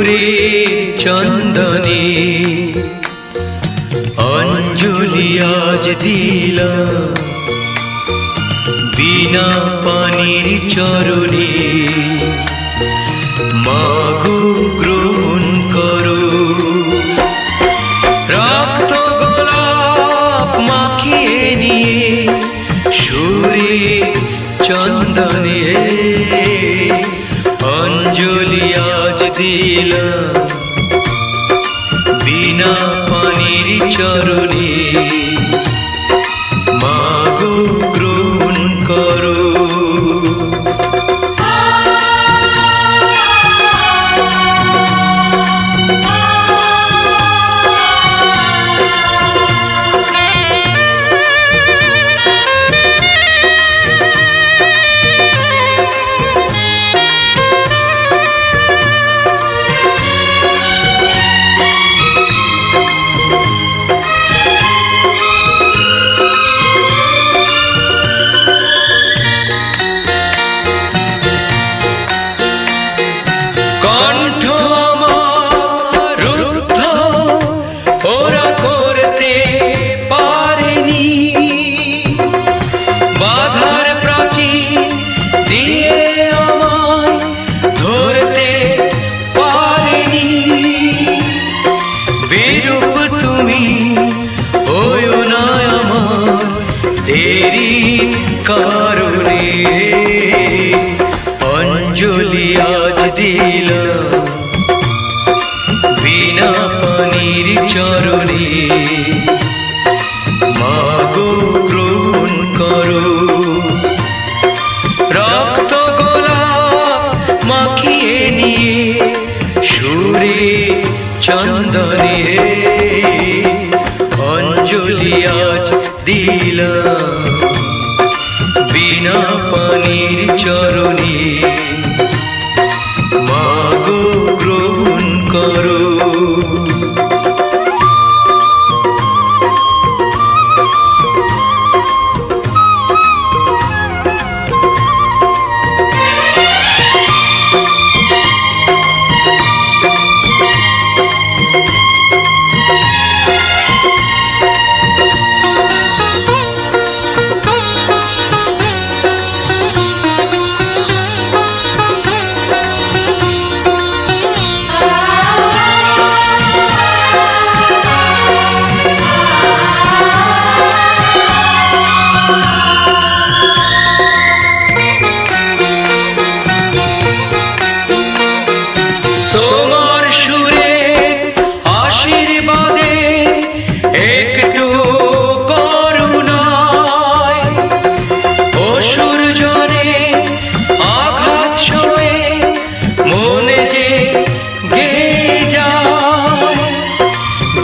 সুরের চন্দনে অঞ্জলি আজ দিলাম বিনা পানির চরণে মাগো গ্রহণ করো রক্ত গোলাপ মাখিয়ে নিয়ে সুরের চন্দনে অঞ্জলি আজ দিলাম বিনা পানির চরণে মাগো গ্রহণ করো কারণে অঞ্জলি আজ দিলাম বিনা পানির চরণে মাগো গ্রহণ করো রক্ত গোলাপ মাখিয়ে নিয়ে সুরে চন্দনে অঞ্জলি আজ দিলাম বিনা পানির চরণে মাগো গ্রহণ করো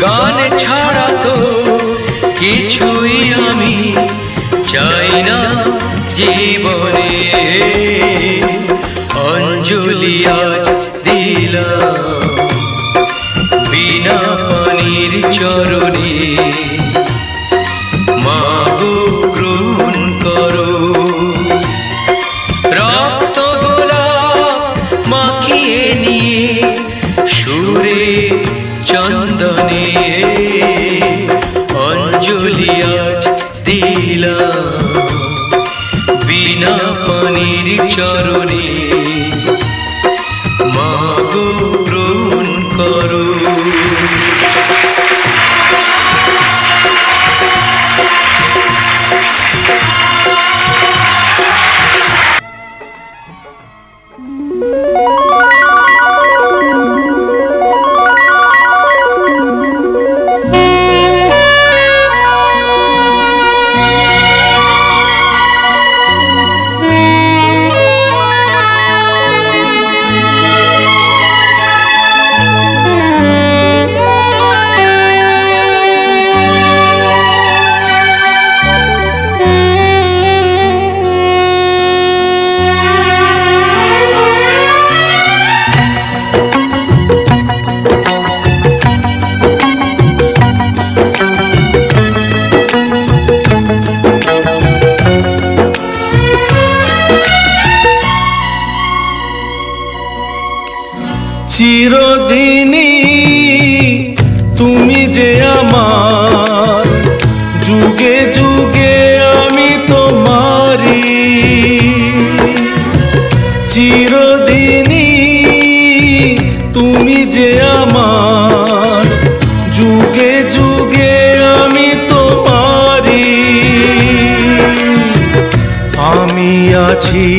গান ছাড়া তো কিছুই আমি চাই না জীবনে অঞ্জলি আজ দিলাম বিনা পানির চরণে মাগো গ্রহণ করো রক্ত গোলাপ মাখিয়ে নিয়ে সুরে চন্দনে অঞ্জলি আজ দিলাম বিনা পানির চরণে মাগো গ্রহণ করো চিরদিনই তুমি যে আমার, যুগে যুগে আমি তোমারি। চিরদিনই তুমি যে আমার, যুগে যুগে আমি তোমারি। আমি আছি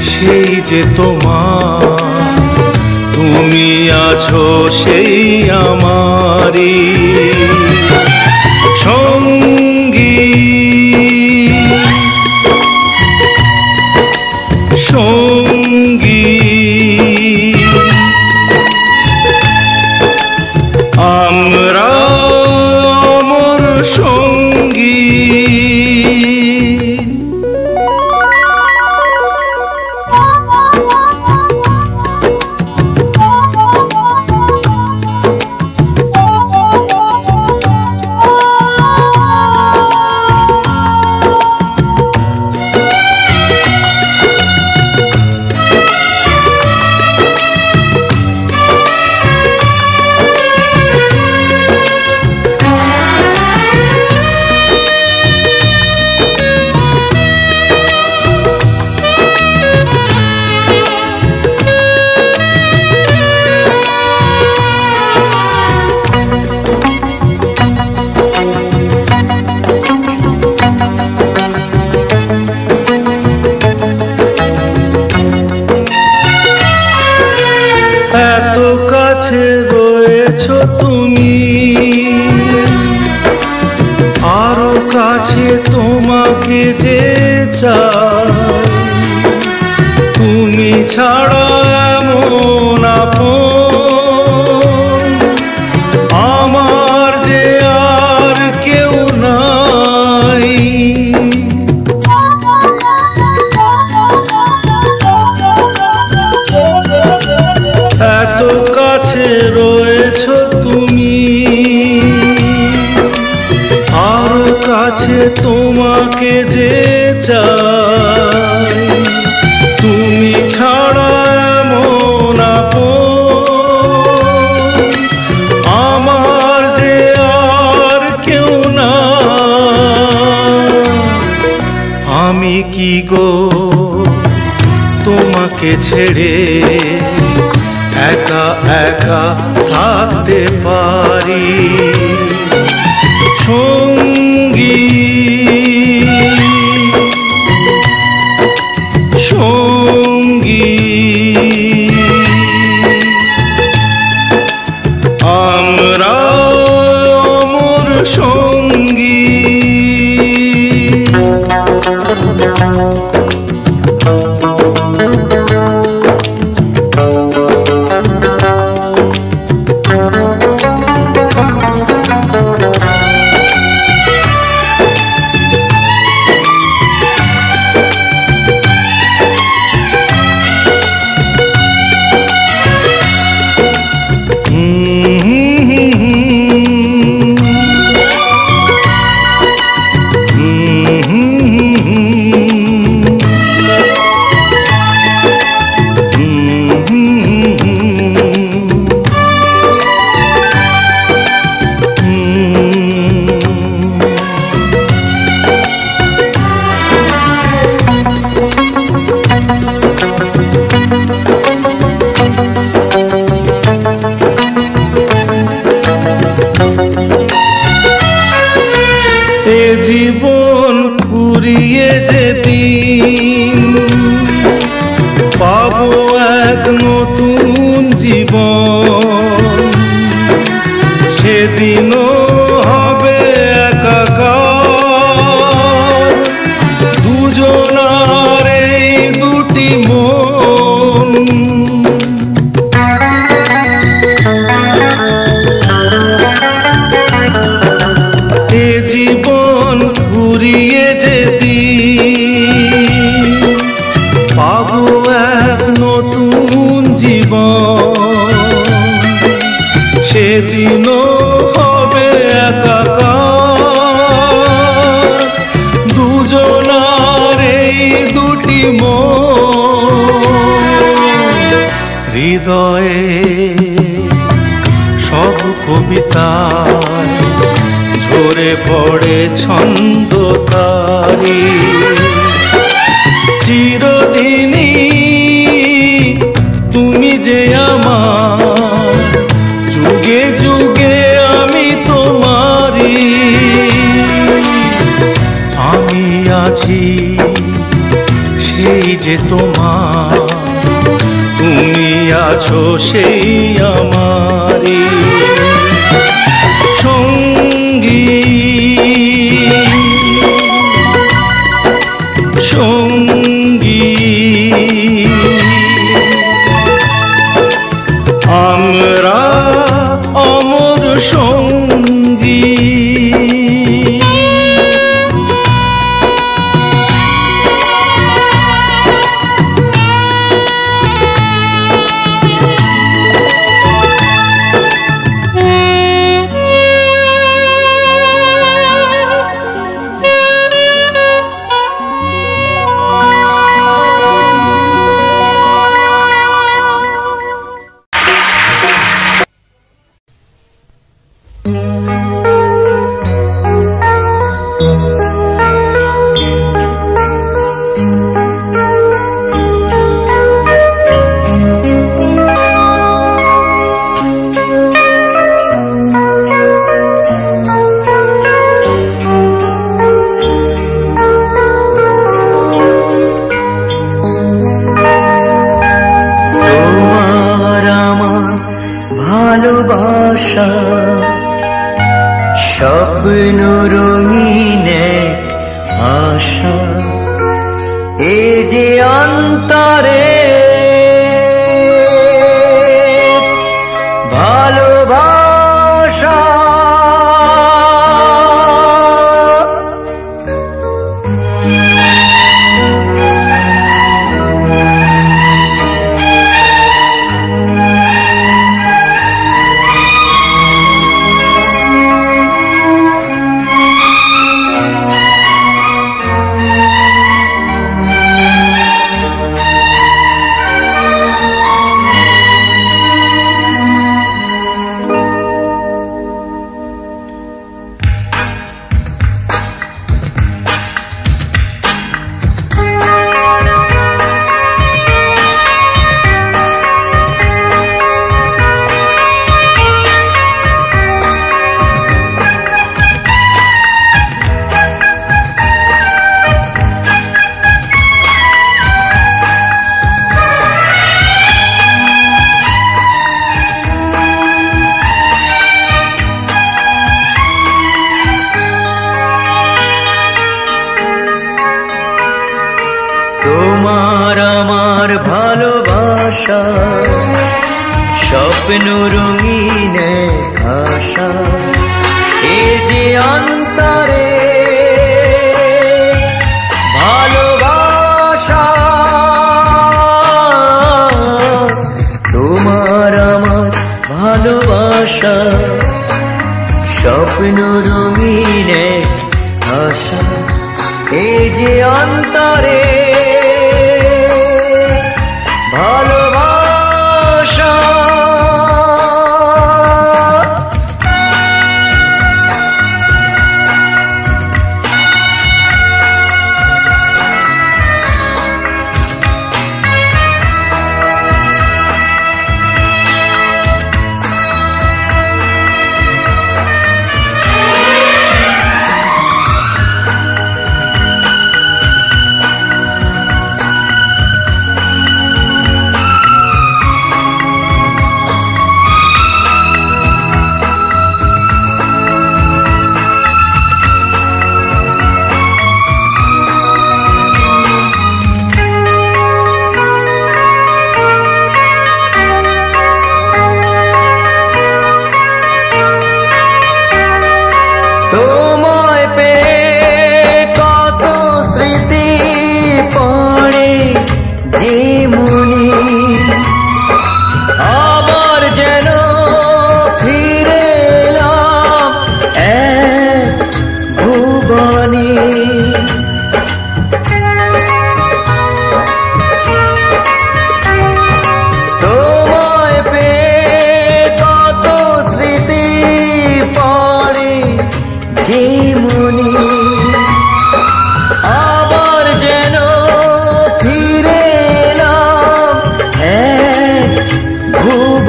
সেই যে তোমার, তুমি আছো সেই আমারি সঙ্গী। সঙ্গী আমরা অমর সঙ্গী। এত কাছে রয়েছো তুমি, আরো কাছে তোমাকে যে চাই। তুমি ছাড়া এমন আপন আমার যে আর কেউ নাই। এত কাছে রয়েছো তুমি, আরো কাছে তোমাকে যে চাই। তুমি ছাড়া এমন আপন আমার যে আর কেউ না। আমি কি গো তোমাকে ছেড়ে একা একা থাকতে পারি সঙ্গী। সঙ্গী আমরা অমর সঙ্গী। এ জীবন ফুরিয়ে যেদিন পাবো এক নতুন জীবন, সেদিনও হবে একাকার দুজনার এই দুটি মন। এ জীবন ঘুরিয়ে যেদিন পাবো এক নতুন জীবন, সেদিনও হবে একাকার দুজনার এই দুটি মন। হৃদয়ে সব কবিতায় ঝরে পড়ে ছন্দ তারি। চিরদিনই তুমি যে আমার, যুগে যুগে আমি তোমারি। আমি আছি সেই যে তোমার, তুমি আছো সেই আমারি সঙ্গী সঙ্গী। আমরা অমর সঙ্গী। ভালোবাসা স্বপ্ন রঙিন আশা, এ যে অন্তরে ভালোবাসা। তোমার আমার ভালোবাসা স্বপ্ন রঙিন আশা, এ যে অন্তরে ভালোবাসা। তোমার আমার ভালোবাসা স্বপ্ন রঙিন আশা, এ যে অন্তরে ভালোবাসা।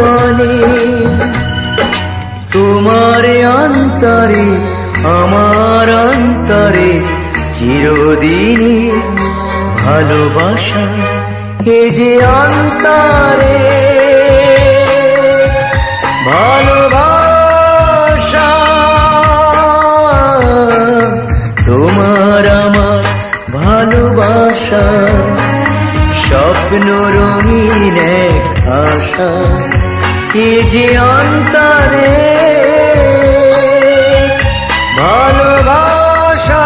জীবনে তোমার অন্তরে আমার অন্তরে চিরদিনই ভালোবাসা এ যে অন্তরে ভালোবাসা তোমার আমার ভালোবাসা স্বপ্ন রঙিন এক আশা এ যে অন্তরে ভালোবাসা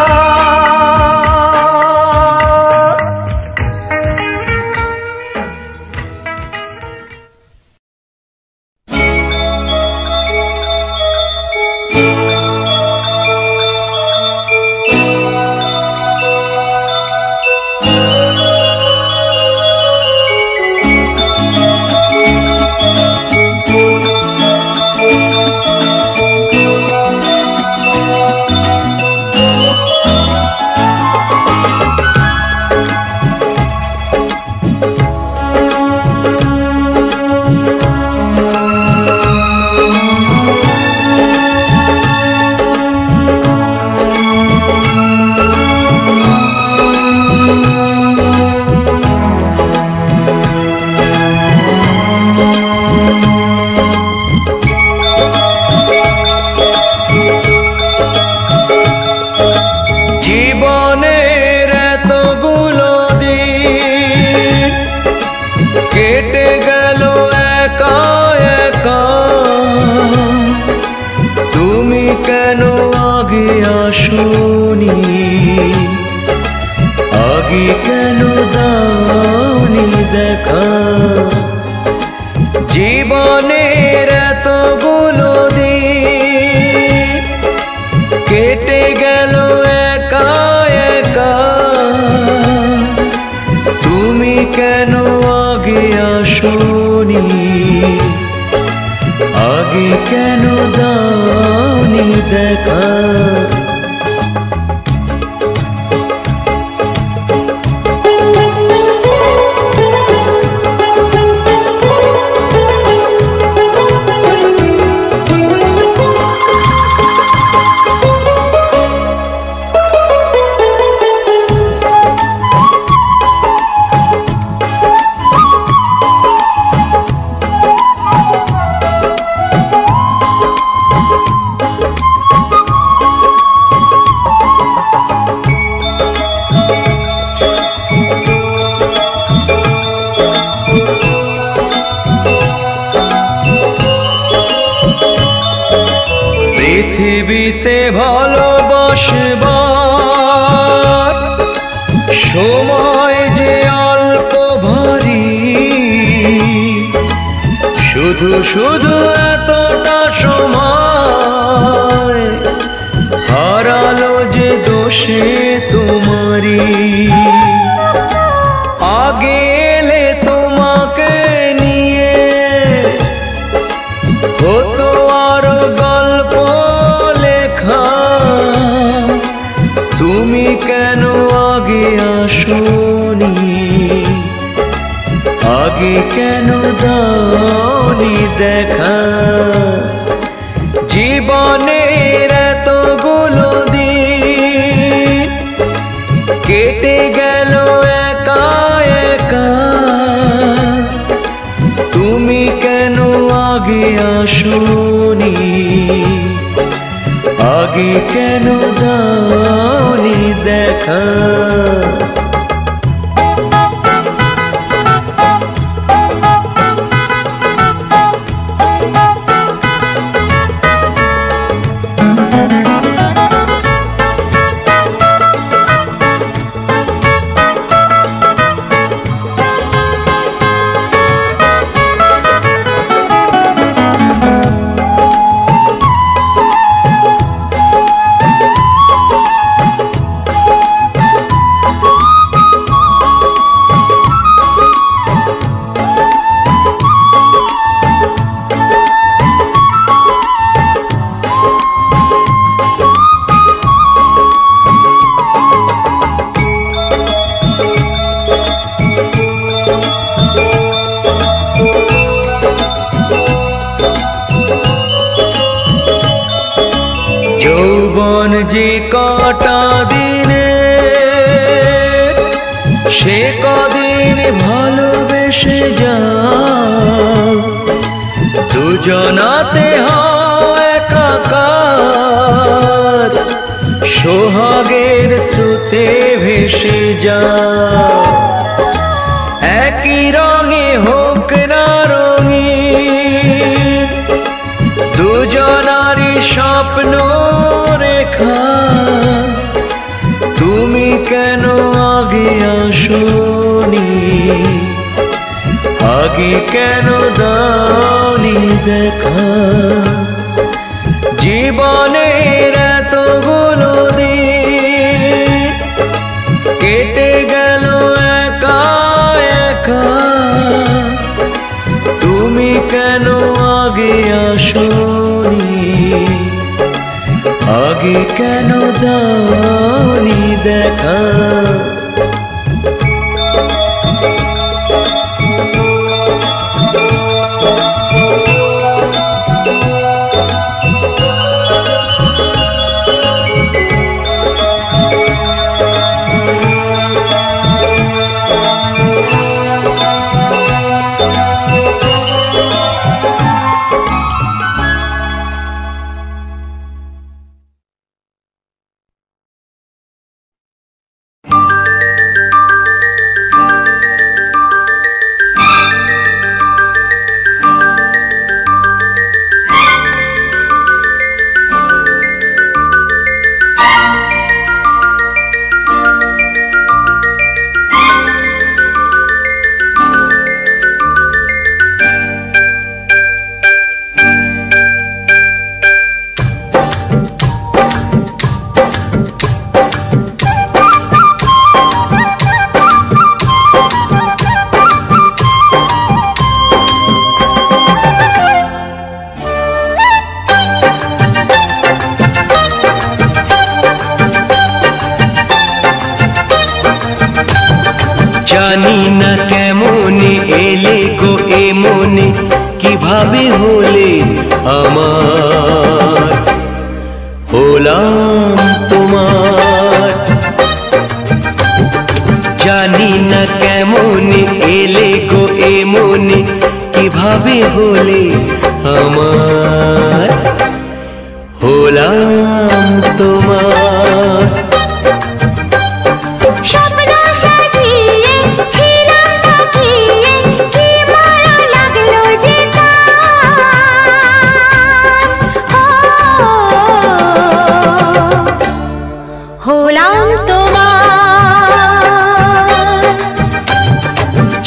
আগে কেন দাওনি দেখা জীবনের এতগুলো দিন কেটে গেল একা একা তুমি কেন আগে আসোনি আগে কেন দাওনি দেখা পৃথিবীতে ভালোবাসবার সময় যে অল্প ভারী শুধু শুধু এতটা সময় হারালো যে দোষে তোমারি আগে এলে তোমাকে নিয়ে হতো আরো গল্প লেখা তুমি কেন আগে আসোনি আগে কেন দাওনি দেখা জীবনের এতগুলো দিন কেটে গেল একা একা তুমি কেন আগে আসোনি আগে কেন দাওনি দেখা জীবন যে কটা দিনে সে কদিন ভালোবেসে যাও, দুজনাতে হয় একাকার, সোহাগের স্রোতে ভেসে যাও। একই রঙে হোক না রঙিন দুজনারই স্বপ্ন রেখা, তুমি কেন আগে আসোনি, আগে কেন দাওনি দেখা। জীবনের এতগুলো দিন কেটে গেল একা একা, তুমি কেন আগে আসোনি, আগে কেন দাওনি দেখা। জানি না কেমনে এলে গো এ মনে, কিভাবে হলে আমার, হলাম তোমার। জানি না কেমনে এলে গো এ মনে, কিভাবে হলে আমার, হলাম তোমার।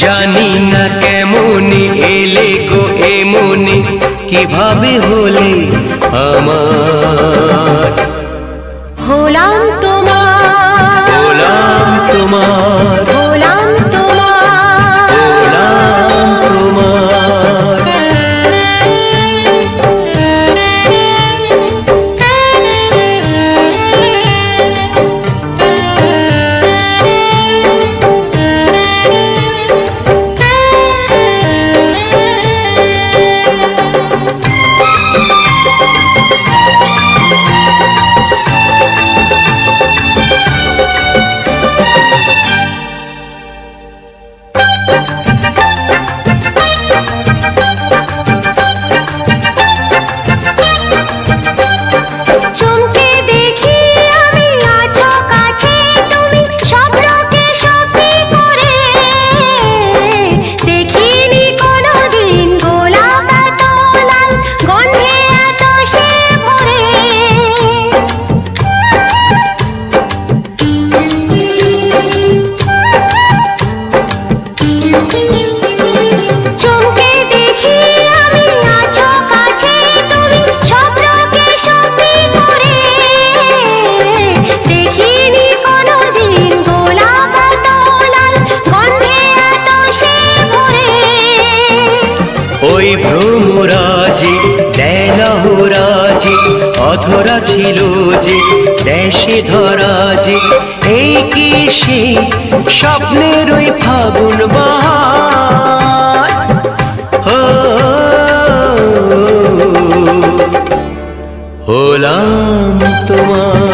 জানি না কেমনে এলে গো এ মনে, কিভাবে হলে আমার, হলাম তোমার, হলাম তোমার, হলাম তোমার, হলাম তোমার। ওই ভ্রমরাজি দেলহরাজি অধরা ছিল যে দেশে ধরা যে, এই কি সেই স্বপ্নের ওই ফাগুন বাহার, হলাম তোমার।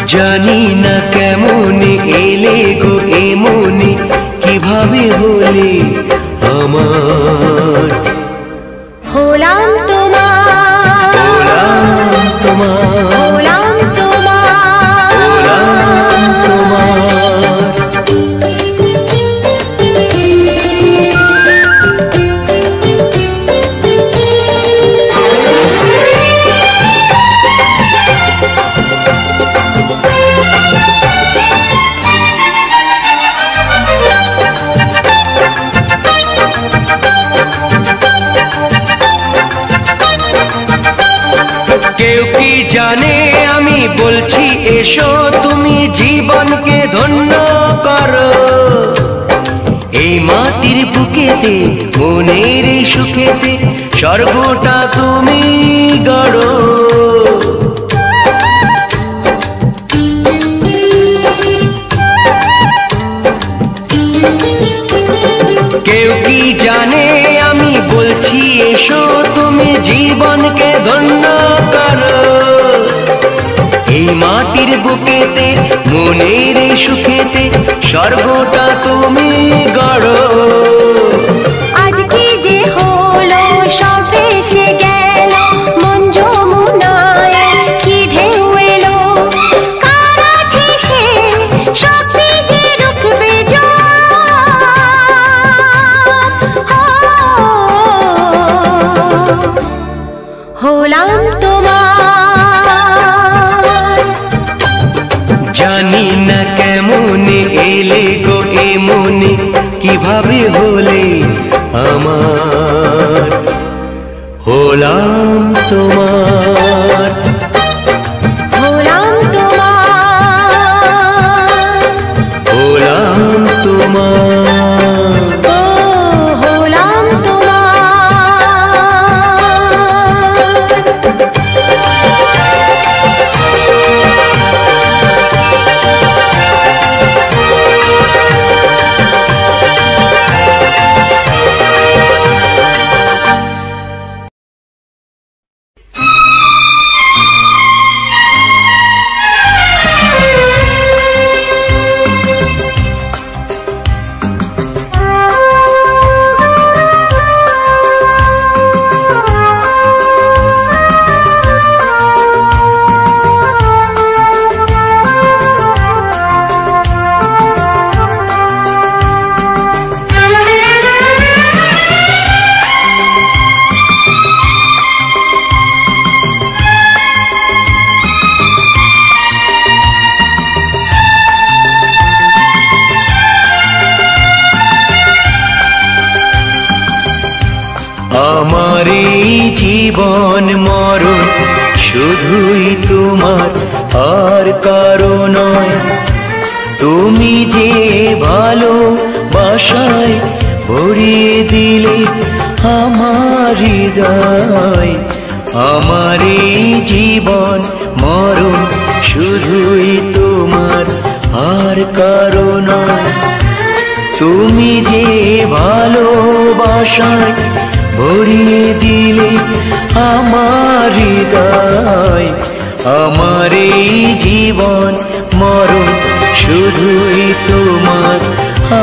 জানি না কেমনে এলে গো এমনি কিভাবে হলে আমার হলাম তোমার হলাম তোমার হলাম তোমার হলাম তোমার কেউ কি জানে আমি বলছি এসো তুমি জীবনকে ধন্য করো এই মাটির বুকেতে মনের এই সুখেতে স্বর্গটা তুমি গড়ো কেউ কি জানে আমি বলছি এসো তুমি জীবনকে ধন্য করো এই মাটির বুকেতে মনের এই সুখেতে স্বর্গটা তুমি গড়ো আজকে যে হলো সব এসে গেল মন যমুনায় কি ঢেউ এলো কার আছে সে শক্তি যে রুখবে হলাম তোমার জানি না কেমনে এলে গো এমনি কিভাবে হলে আমার হলাম তোমার হলাম তোমার হলাম তোমার ও হলাম আমার এই জীবন মরণ শুধুই তোমার আর কারো নয় তুমি যে ভালোবাসায় ভরিয়ে দিলে আমার হৃদয় আমার এই জীবন মরণ শুধুই তোমার আর কারো নয় তুমি যে ভালোবাসায় ভরিয়ে দিলে আমার হৃদয় আমার এই জীবন মরণ শুধুই তোমার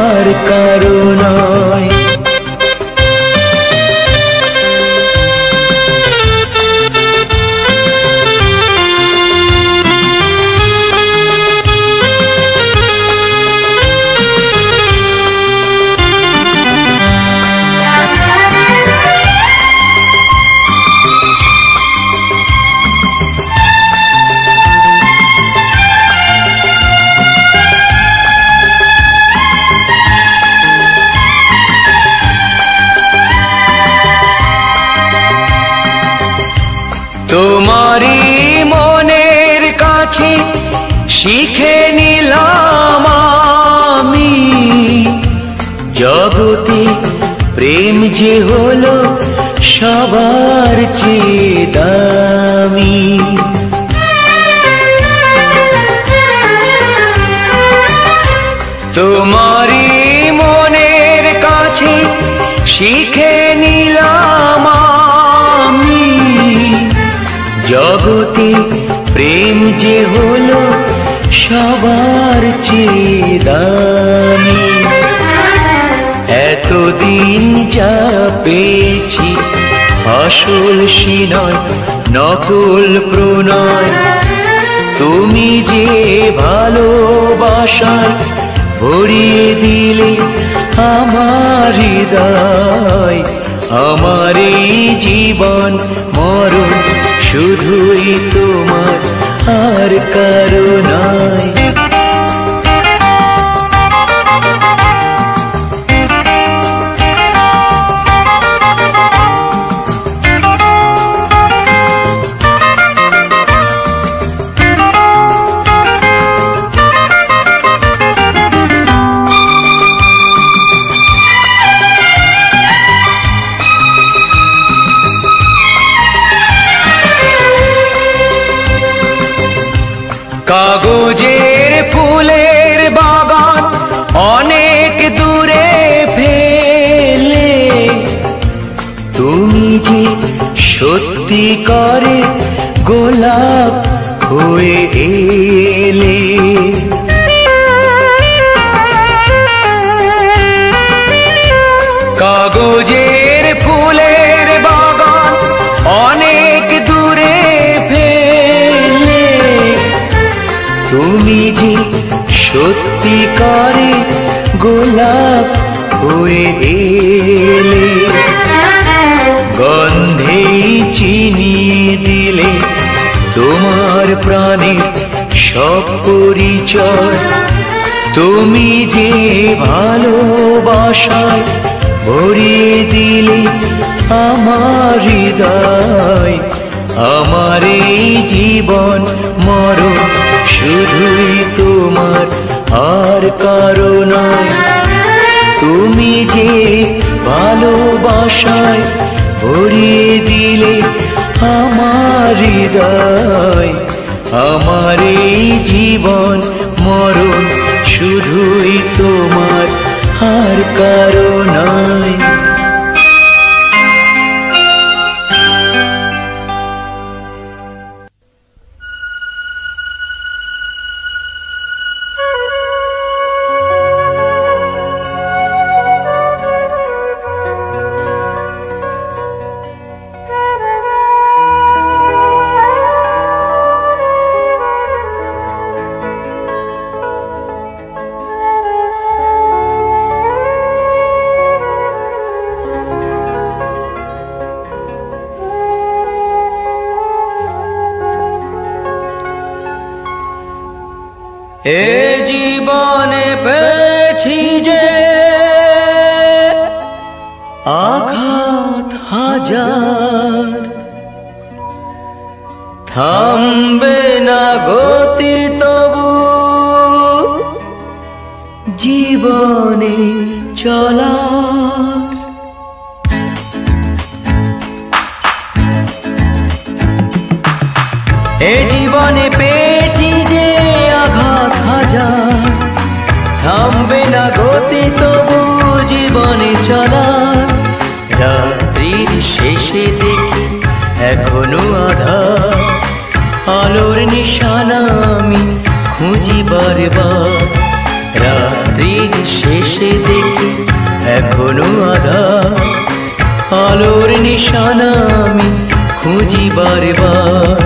আর কারো নয় তোমারই মনের কাছে শিখে নিলাম আমি জগতে প্রেম যে হলো সবার চেয়ে দামি তোমারই মনের কাছে শিখে নিলাম আমি জগতে প্রেম যে হলো সবার চেয়ে দামি। এতদিন যা পেয়েছি আসল সে নয়, নকল প্রণয়। তুমি যে ভালোবাসায় ভরিয়ে দিলে আমার হৃদয়, আমার এই জীবন মরণ শুধুই তোমার, আর কারো নয়। কাগজের ফুলের বাগান অনেক দূরে ফেলে, তুমি যে সত্যি করে গোলাপ হয়ে এলে। কাগজের ফুলের বাগান অনেক দূরে ফেলে, তুমি যে সত্যি করে গোলাপ হয়ে এলে। গন্ধে চিনিয়ে দিলে তোমার প্রাণের সব পরিচয়। তুমি যে ভালোবাসায় ভরিয়ে দিলে আমার হৃদয়, আমার এই জীবন মরণ শুধুই তোমার, আর কারো নয়। তুমি যে ভালোবাসায় ভরিয়ে দিলে আমার হৃদয়, আমার এই জীবন মরণ শুধুই তোমার, আর কারো নয়। এ জীবনে পেয়েছি যে আঘাত হাজার, থামবে না গতি তবু জীবনে চলার। এ জীবনে পেয়েছি যে আঘাত হাজার, থামবে না গতি তবু জীবনে চলার। রাত্রির শেষে দেখি এখনো আধার, আলোর নিশানা আমি খুঁজি বারবার। রাত্রির শেষে দেখি এখনো আধার, আলোর নিশানা আমি খুঁজি বারবার।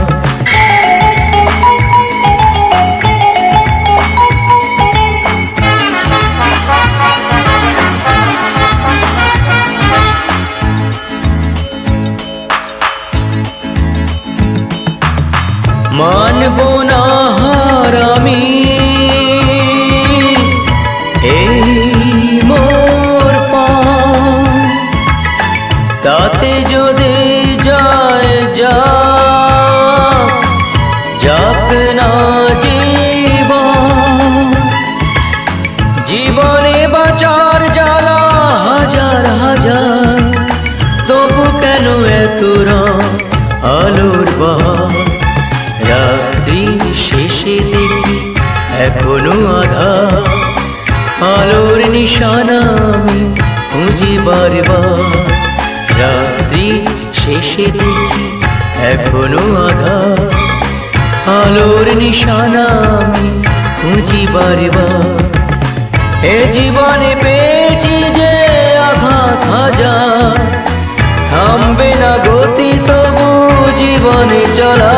মানব না হার আমি এই মোর পান, তাতে যদি যায় যাক না জীবনে বাঁচার জ্বালা হাজার হাজার, তবু কেন এত আলোর বাহার। রাত্রি শেষে দেখি এখনো আধার, আলোর নিশানা আমি খুঁজি বারবার। রাত্রি শেষে দেখি এখনো আধার, আলোর নিশানা আমি খুঁজিবার বার। এ জীবনে পেয়েছি যে আঘাত হাজার, থামবে না গতি তবু জীবনে চলা।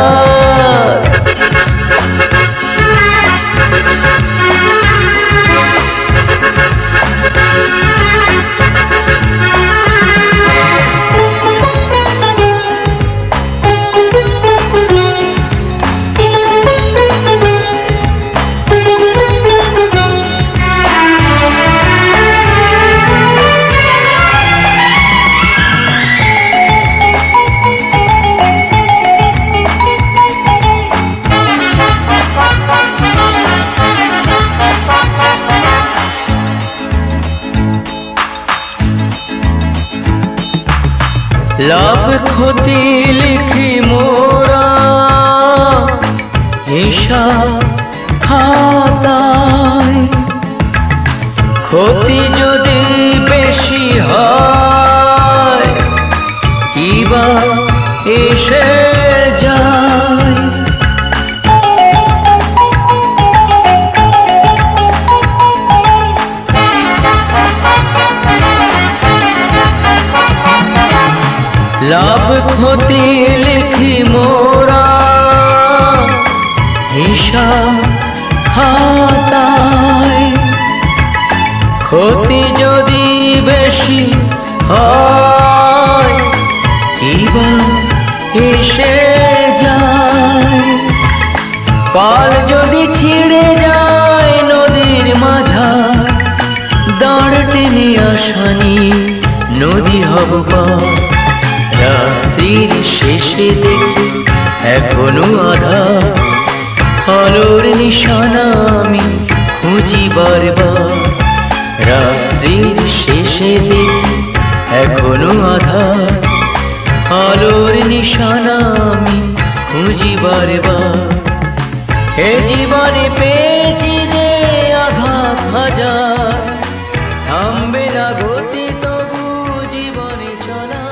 লাভ ক্ষতি লিখি মোরা হিসাব খাতায়, ক্ষতি যদি বেশি হয় কিবা এসে যায়। লাভ ক্ষতি লিখি মোরা হিসাব খাতায়, ক্ষতি যদি বেশি হয় কিবা এসে যায়। পাল যদি ছিঁড়ে যায় নদীর মাঝার, দাঁড় টেনে আসানি নদী হব পার। রাত্রির শেষে দেখি এখনো আধার, আলোর নিশানা আমি খুঁজি বারবার। রাত্রির শেষে দেখি এখনো আধার, আলোর নিশানা আমি খুঁজি বারবার। হে জীবনে পেয়েছি যে আঘাত হাজার, থামবে না গতি তবু জীবনে চলা।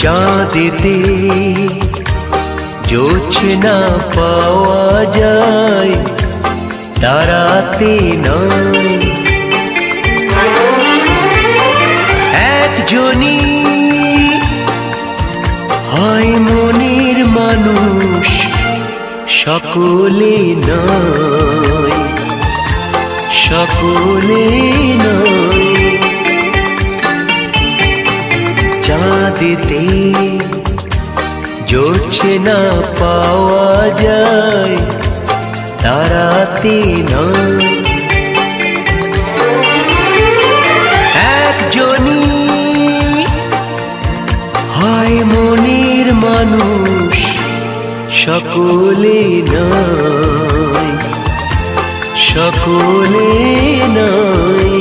চাঁদেতে জোছনা পাওয়া যায়, তারাতে নয়। একজনই হয় মনের মানুষ, সকলে নয়, সকলে নয়। চাঁদেতে জোছনা পাওয়া যায়, তারাতে নয়। একজনই হয় মনের মানুষ, সকলে নয়, সকলে নয়।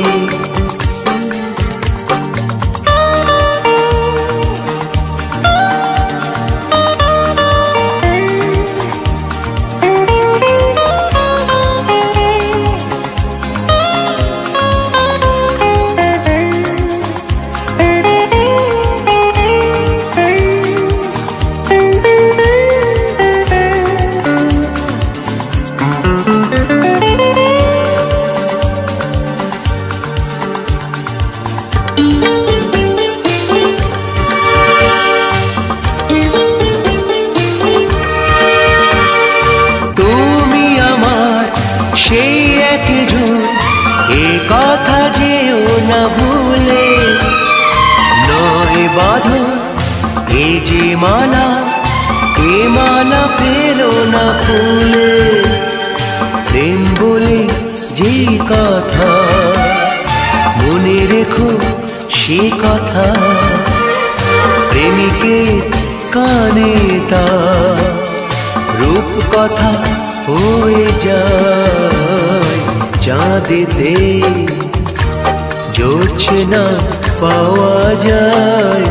মালা এ মালা ফেলো না ফুলে, প্রেম বলে যে কথা মনে রেখো সে কথা, প্রেমিকের কানে তা রূপ কথা হয়ে যায়। চাঁদেতে জোছনা পাওয়া যায়,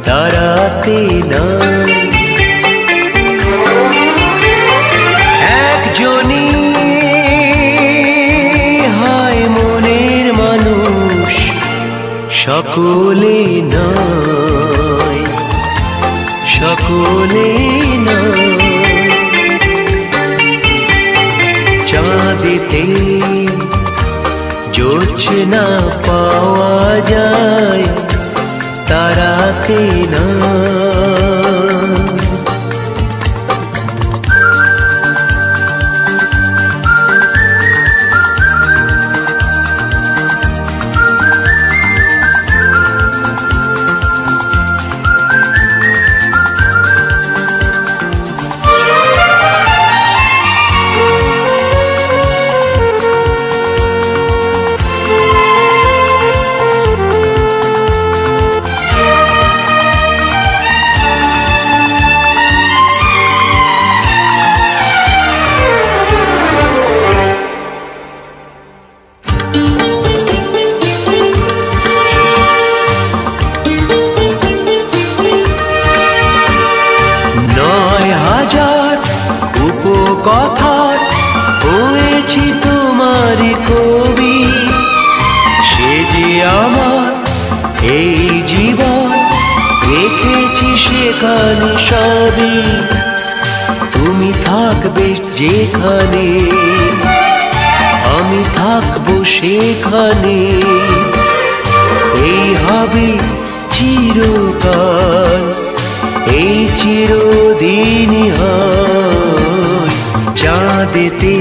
তারাতে নাই। সকলে নয়, সকলে নয়। চাঁদেতে জোছনা পাওয়া যায়, তারাতে না। কথার হয়েছি তোমারই কবি, সে যে আমার এই জীবন রেখেছি সেখানে সবই। তুমি থাকবে যেখানে, আমি থাকবো সেখানে, এই হবে চিরকাল, এই চিরদিনই হয়। চাঁদেতে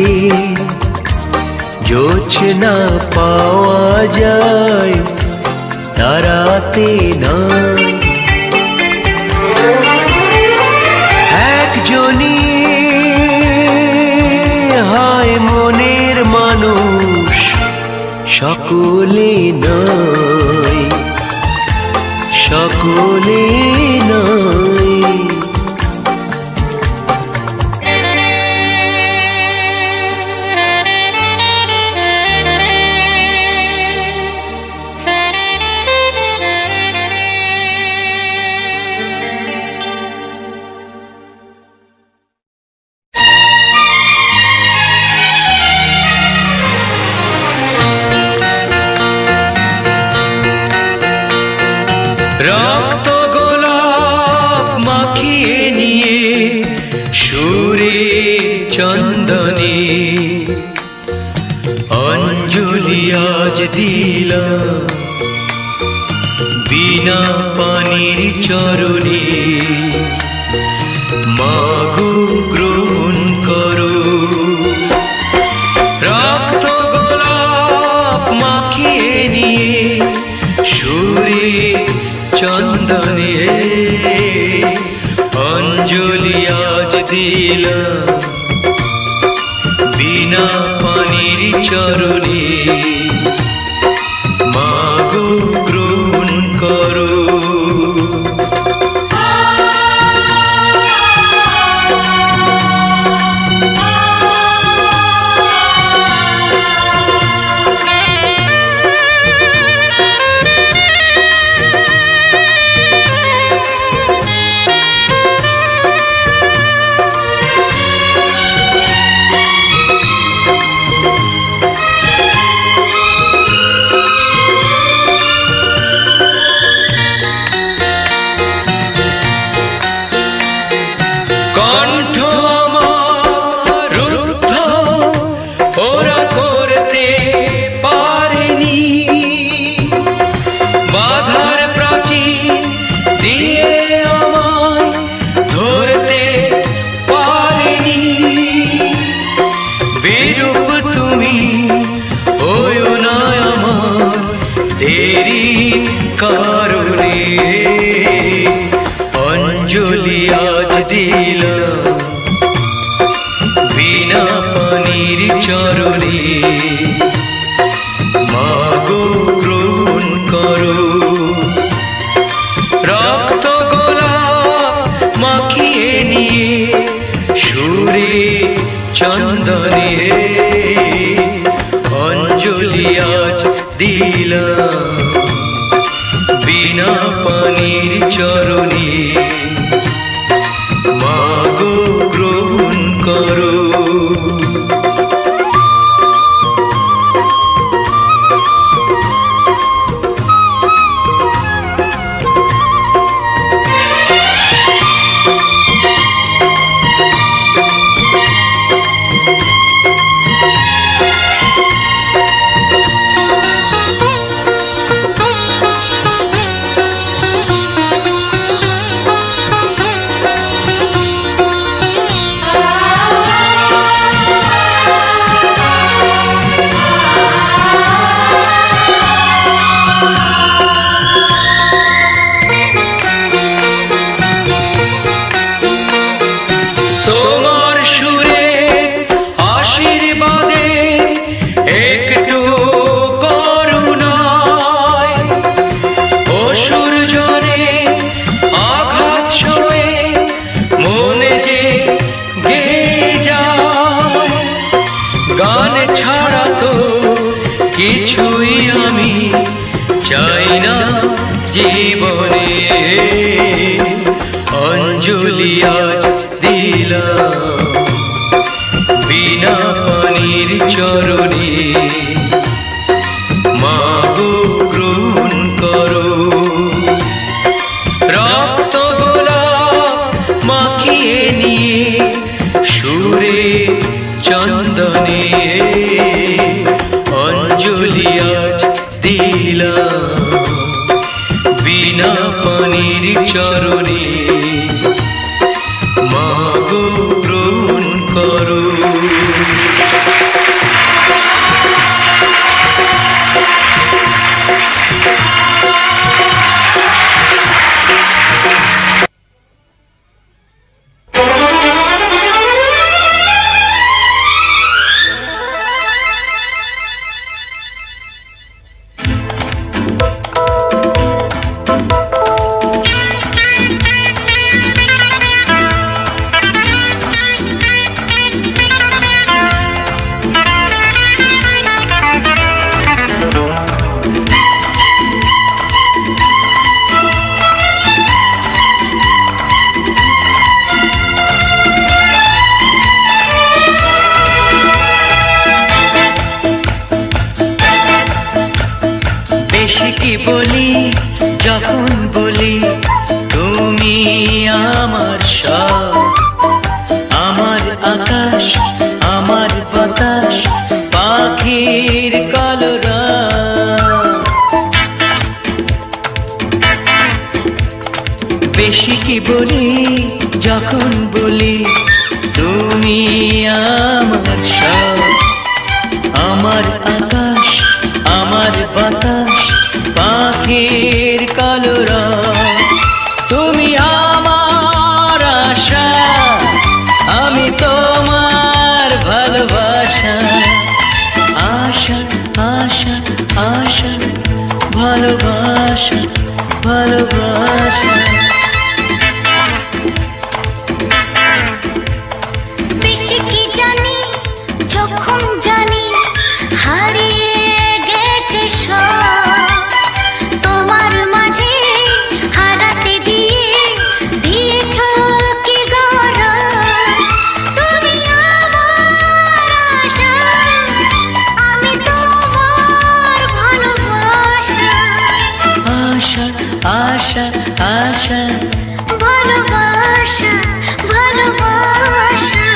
জোছনা পাওয়া যায়, তারাতে না। একজনই হয় মনের মানুষ, সকলে নয়, সকলে নয়। রক্ত গোলাপ মাখিয়ে নিয়ে সুরে চন্দনে অঞ্জলি আজ দিলাম বিনা পানির চরণে। মাগো গ্রহণ করো রক্ত গোলাপ মাখিয়ে নিয়ে সুরে চন্দনে অঞ্জলি আজ দিলাম বিনা পানির চরণে। মাগো গ্রহণ করো। কারণে অঞ্জলি আজ দিলাম বিনা পানির চরণে। মাগো গ্রহণ করো রক্ত গোলাপ মাখিয়ে নিয়ে সুরে চন্দনে অঞ্জলি আজ দিলাম বিনা পানির চরণে। মাগো গ্রহণ করো। তোমার সুরে আশীর্বাদে একটু করুণায় অসুর জনে আঘাত সয়ে মনে যে গেয়ে যায়। গান ছাড়া তো কিছুই আমি চাই না জীবনে। অঞ্জলি আজ দিলাম বিনা পানির চরণে, মাগো গ্রহণ করো। রক্ত গোলাপ মাখিয়ে নিয়ে সুরে চন্দনে অঞ্জলি আজ দিলাম বিনা পানির চরণে, মাগো গ্রহণ করো। কি বলি যখন বলি তুমি আমার সব, আমার আকাশ আমার বাতাস পাখির কলরব। বেশি কি বলি যখন বলি তুমি আমার সব, আমার আকাশ আমার বাতাস পাখির কলরব। তুমি আমার আশা আমি তোমার ভালোবাসা, আশা আশা আশা ভালোবাসা ভালোবাসা। বেশি কি জানি যখন জানি হারিয়ে গেছে সব, তোমার মাঝে হারাতে দিয়ে দিয়েছো কি গরব। তুমি আমার আশা আমি তোমার ভালোবাসা, আশা আশা আশা ভালোবাসা ভালোবাসা।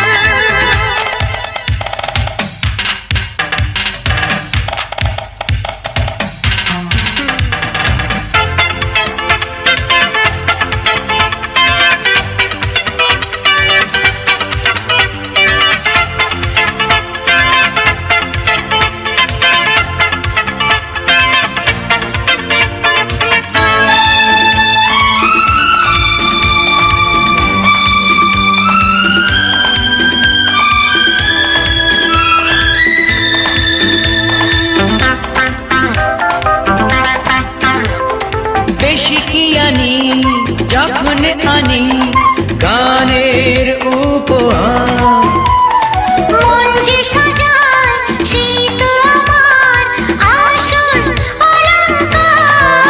বেশি কি আনি যখন আনি গানের উপহার, মন যে সাজায় সেই তো আমার আসল অলংকার।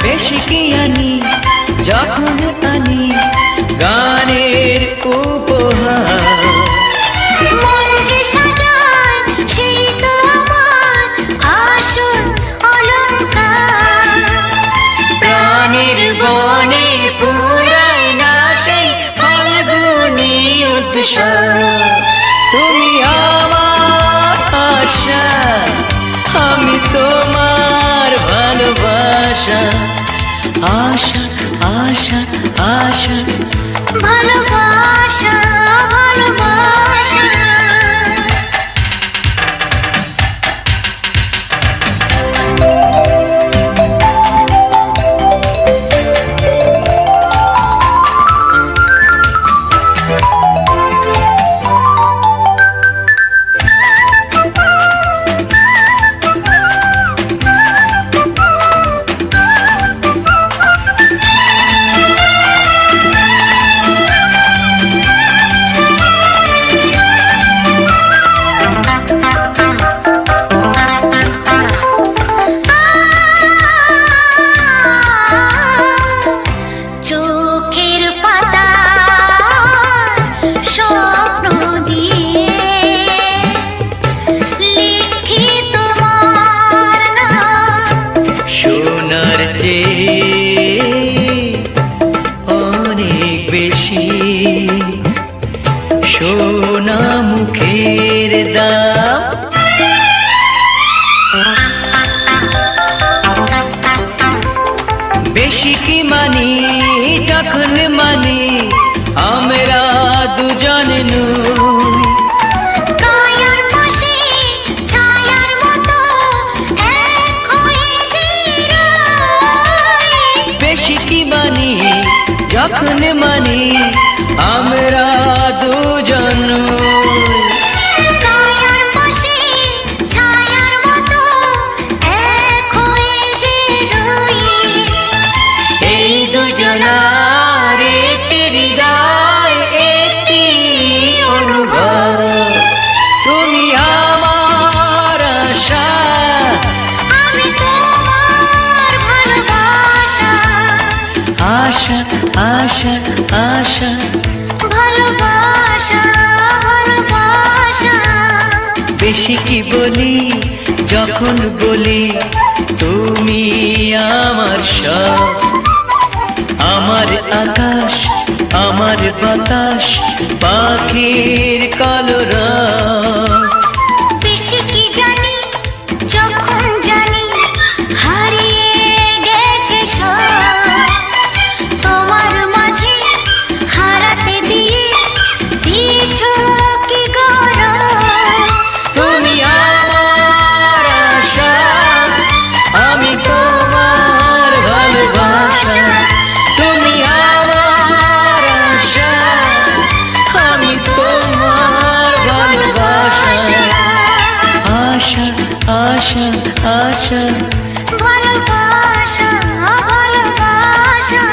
বেশি কি আনি যখন আনি গানের উপহার, মন যে সাজায় সেই তো আমার আসল অলংকার। প্রাণের বনে পুরায় না সেই ফাল্গুনী উৎসব। তুমি আমার আশা আমি তোমার ভালোবাসা, আশা আশা আশা ভালোবাসা ভালোবাসা। বেশি কি মানি যখন মানি আমরা দুজন নই। কায়ার পাশে ছায়ার মতো এক হয়ে যে রই। বেশি কি মানি যখন মানি আমরা দুজন নই। কায়ার পাশে ছায়ার মতো এক হয়ে যে রই। এই দুজনার একটি হৃদয় একটি অনুভব। তুমি আমার আশা আমি তোমার ভালোবাসা। আশা আশা আশা ভালোবাসা ভালোবাসা। বেশি কি বলি যখন বলি তুমি আমার সব। আমার আকাশ আমার বাতাস পাখির কলরব। বেশি কি জানি যখন জানি হারিয়ে গেছে সব। তোমার মাঝে হারাতে দিয়ে দিয়েছো কি গরব। তুমি আমার আশা আমি তোমার ভালোবাসা। তুমি আমার আশা আমি তোমার ভালোবাসা। আশা আশা আশা ভালোবাসা ভালোবাসা।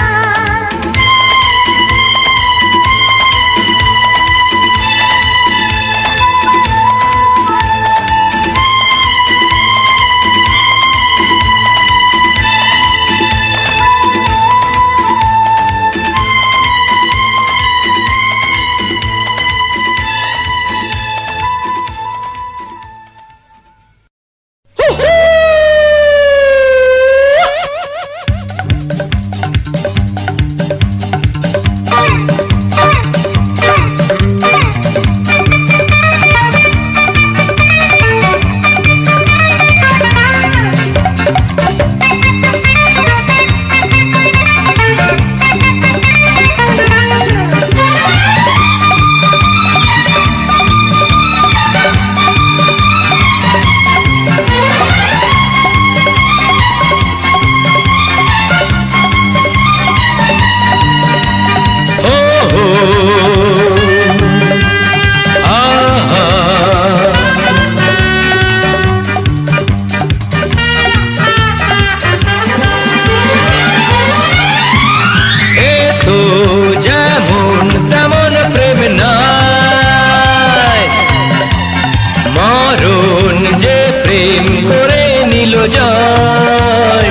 জয়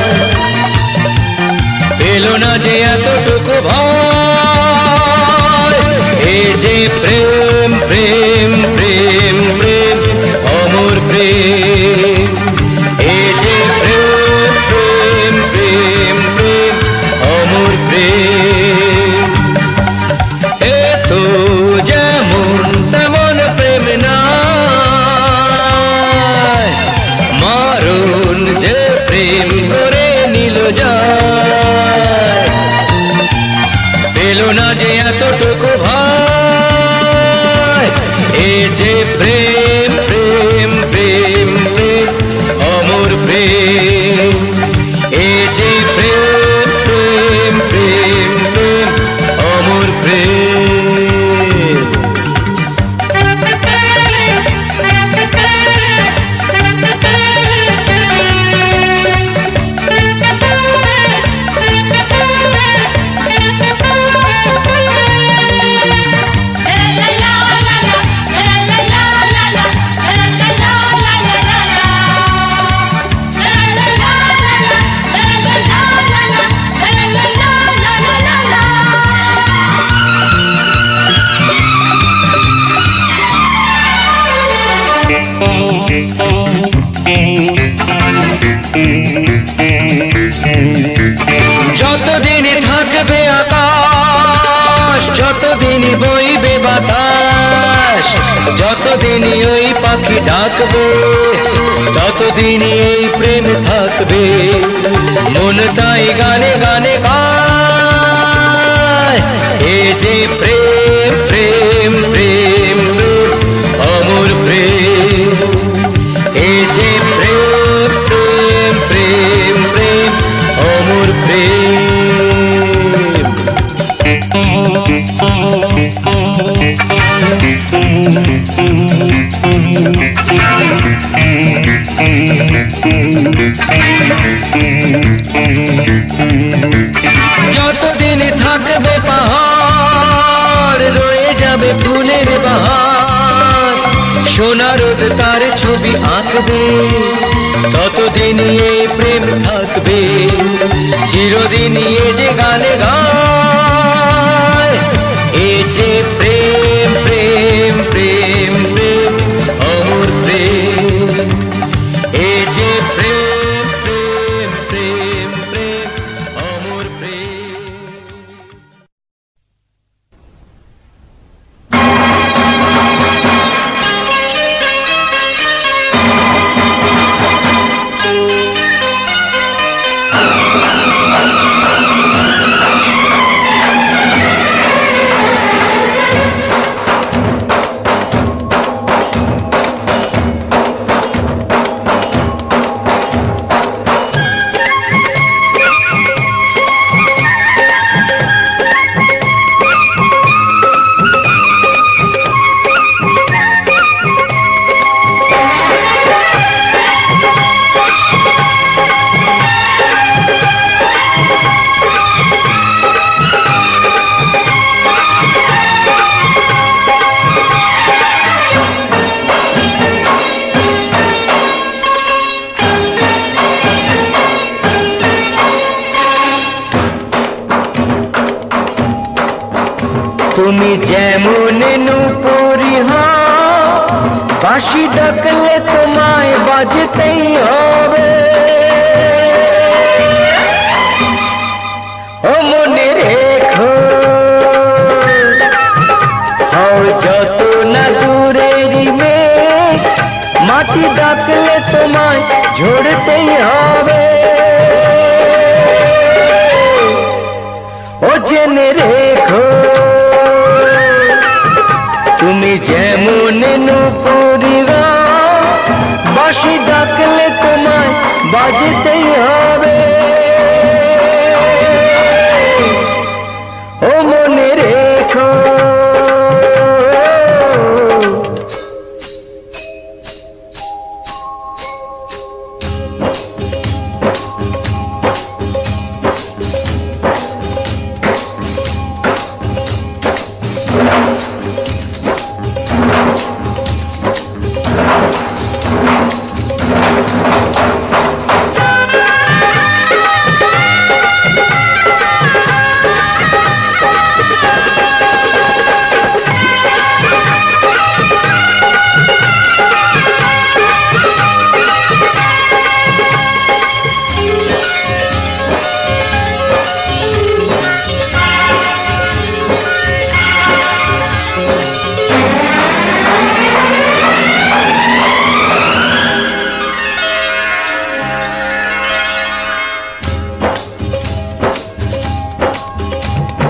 পেল না যে এতটুকু ভয়। এ যে প্রেম প্রেম প্রেম প্রেম অমর প্রেম। এ যে প্রেম প্রেম প্রেম প্রেম অমর প্রেম। এ তো যেমন তেমন প্রেম নয়, মারুন যে প্রেম করে নিল যায়। পেল না যে এতটুকু ভয়। এ যে প্রেম প্রেম প্রেম প্রেম অমর প্রেম। এ যে প্রেম প্রেম প্রেম প্রেম অমর প্রেম। যতদিন থাকবে আকাশ, যতদিন বইবে বাতাস, যতদিন ওই পাখি ডাকবে, ততদিন এই প্রেম থাকবে। মন তাই গানে গানে গায় এ যে প্রেম প্রেম প্রেম প্রেম অমর প্রেম এ যে প্রেম প্রেম প্রেম প্রেম অমর প্রেম যতদিন থাকবে পাহাড় রয়ে যাবে ফুলের বাহার সোনা রোদ তার ছবি আঁকবে ততদিন এ প্রেম থাকবে চিরদিন এ যে গানে গায় এ যে প্রেম প্রেম প্রেম প্রেম অমর প্রেম এ যে প্রেম প্রেম প্রেম প্রেম অমর প্রেম তুমি যেমন নূপুরি বাঁশি ডাকলে তোমায় বাজতেই হবে ও মনে রেখো হও যত না দূরেরই মেঘ মাটি ডাকলে তোমায় ঝরতেই হবে ও জেনে রেখো তুমি যেমন নূপুরি বাঁশি ডাকলে তোমায় বাজতেই হবে ও মনে রেখো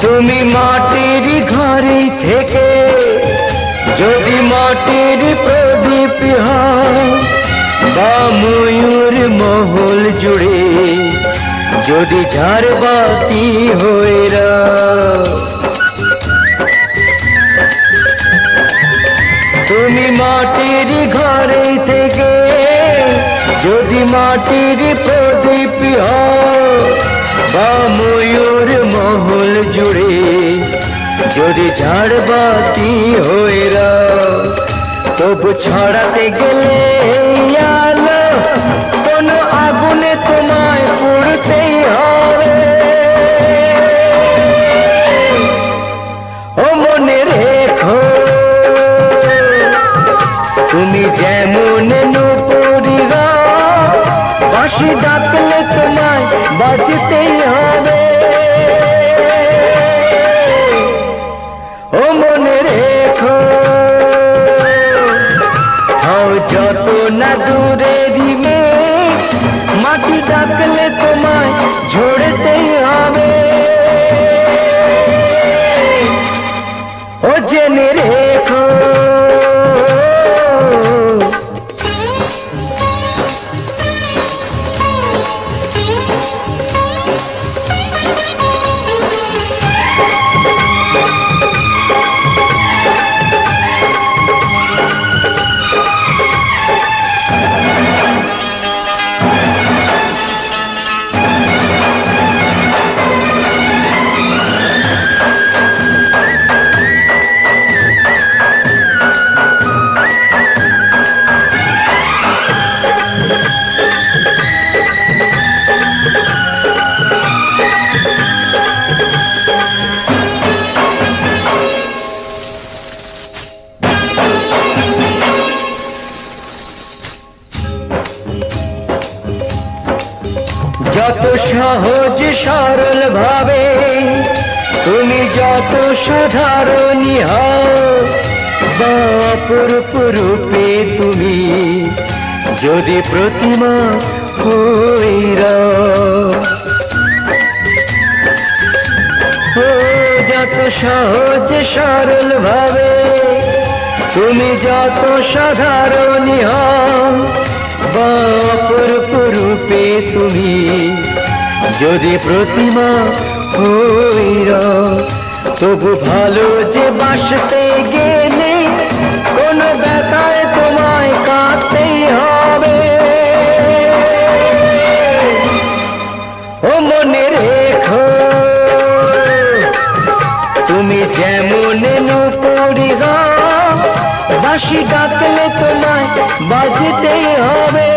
তুমি মাটির ঘরে থেকে যদি মাটির প্রদীপ হয় বা ময়ূর মহল জুড়ে যদি ঝাড়বাতি হয়ে তুমি মাটির ঘরে থেকে যদি মাটির প্রদীপ হয় বা ময়ূর মহল জুড়ে যদি ঝাড়বাতি হয়ে তবু ছড়াতে গেলে আলো কোন আগুনে তোমায় পুড়তেই হবে ও মনে রেখো তুমি যেমন নূপুরি বাঁশি ডাকলে তোমায় বাজতেই হবে ও মনে রেখো হও যত না দূরেরই মেঘ মাটি ডাকলে তোমায় যত সহজ সরল ভাবে তুমি যত সাধারণী হও বা অপরূপ রূপে তুমি যদি প্রতিমা হইরা যত সহজ সরল ভাবে তুমি যত সাধারণী হও বা অপরূপ রূপে তুমি যদি প্রতিমা হইরা তবু ভালো যে বাসতে গেলে কোন ব্যথায় তোমায় কাঁদতেই হবে। ও মনে রেখো তুমি যেমন নুপুরি গাও বাঁশি ডাকলে তোমায় বাজতেই হবে।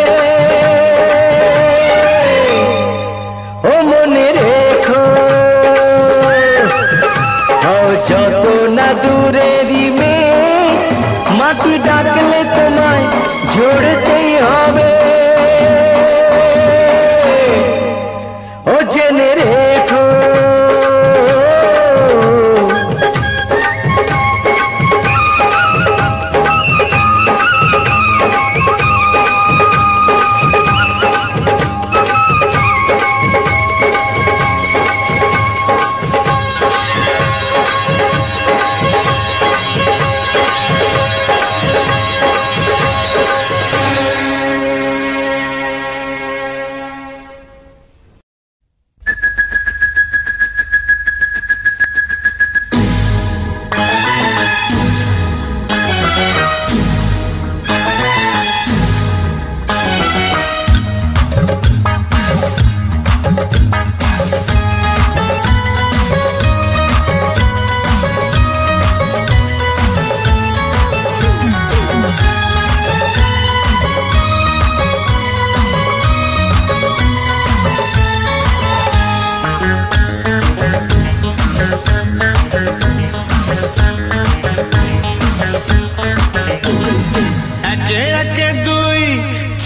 ও মনে রেখো যত না দূরেরই মেয়ে মাটি ডাকলে তোমায় ঝরতেই হবে। ও জেনে রেখো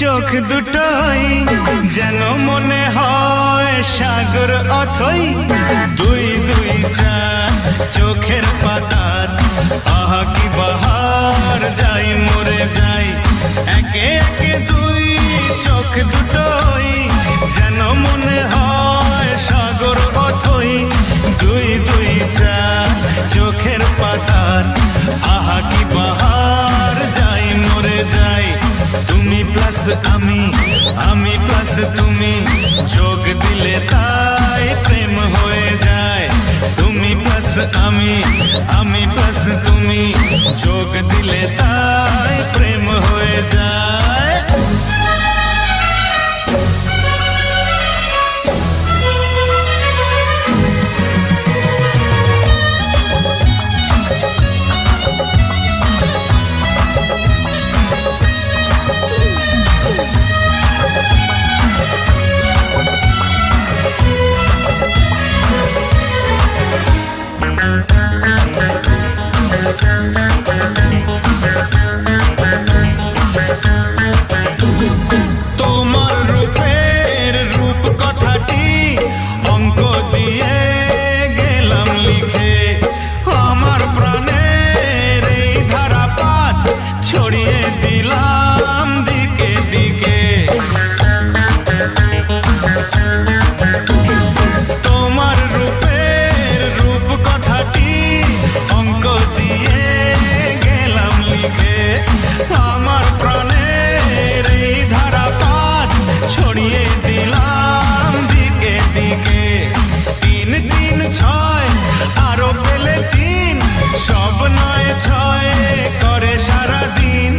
চোখ দুটোই যেন মনে হয় সাগর অথই দুই দুই চার চোখের পাতার আহা কি বাহার যাই মরে যাই একে একে দুই চোখ দুটোই যেন মনে হয় সাগর অথই দুই দুই চার চোখের পাতার আহা কি বাহার যাই মরে যাই তুমি প্লাস আমি প্লাস তুমি যোগ দিলে তাই প্রেম হয়ে যায় তুমি প্লাস আমি প্লাস তুমি যোগ দিলে তাই প্রেম হয়ে যায়। তোমার রূপের রূপ কথাটি অঙ্ক দিয়ে গেলাম লিখে আমার প্রাণের এই ধারাপাত ছড়িয়ে দিলাম দিকে দিকে তোমার রূপের রূপ কথাটি অঙ্ক দিয়ে গেলাম লিখে আমার প্রাণের এই ধারাপাত ছড়িয়ে দিলাম দিকে দিকে তিন তিন ছয় আরো পেলে তিন সব নয় ছয় করে সারাদিন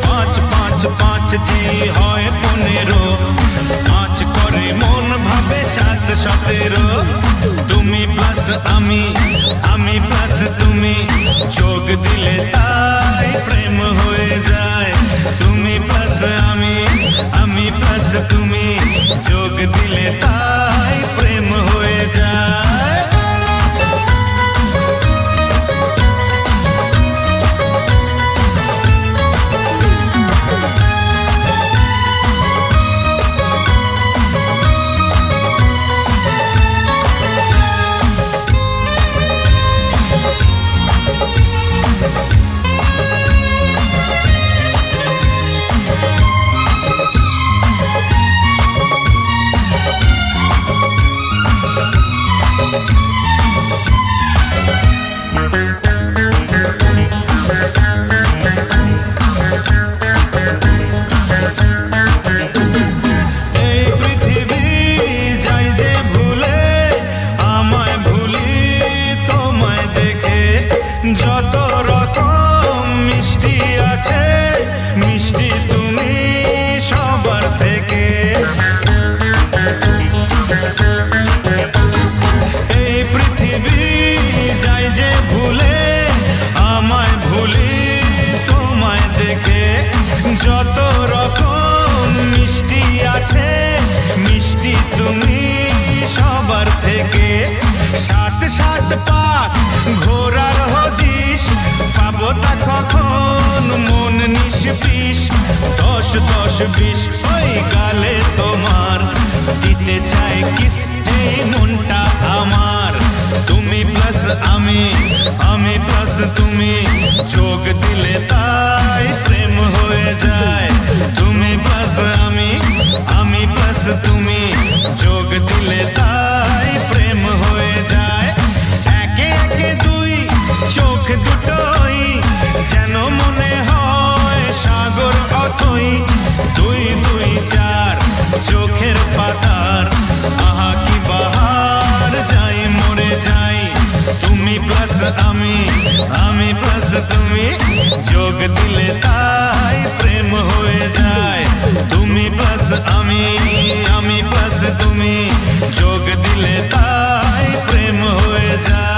পাঁচ পাঁচ পাঁচ জি হয় 15 পাঁচ করে মন ভাবে 7 17 তুমি প্লাস আমি প্লাস তুমি যোগ দিলে তাই প্রেম হয়ে যায় তুমি প্লাস আমি প্লাস তুমি যোগ দিলে তাই প্রেম হয়ে যায়। এই পৃথিবী যায় যে ভুলে, আমায় ভুলি তোমায় দেখে। যত রকম মিষ্টি আছে, মিষ্টি তুমি সবার থেকে। সাত সাত পাক ঘোরার হদিস, পাবো তা কখন মন নিষ্পিস। 10 10 20 ওই গালে তোমার, দিতে চাই কিস এই মনটা আমার। তুমি প্লাস আমি, আমি প্লাস তুমি, যোগ দিলে তাই প্রেম হয়ে যায়। তুমি প্লাস আমি, আমি প্লাস তুমি, যোগ দিলে তাই প্রেম হয়ে যায়। একে একে দুই চোখ দুটোই যেন মনে হয় সাগর অথই। 2 2 4 চোখের পাতার, আহা কি বাহার, যাই মরে যাই। তুমি প্লাস আমি, আমি প্লাস তুমি, যোগ দিলে তাই প্রেম হয়ে যায়। তুমি প্লাস আমি, আমি প্লাস তুমি, যোগ দিলে তাই প্রেম হয়ে যায়।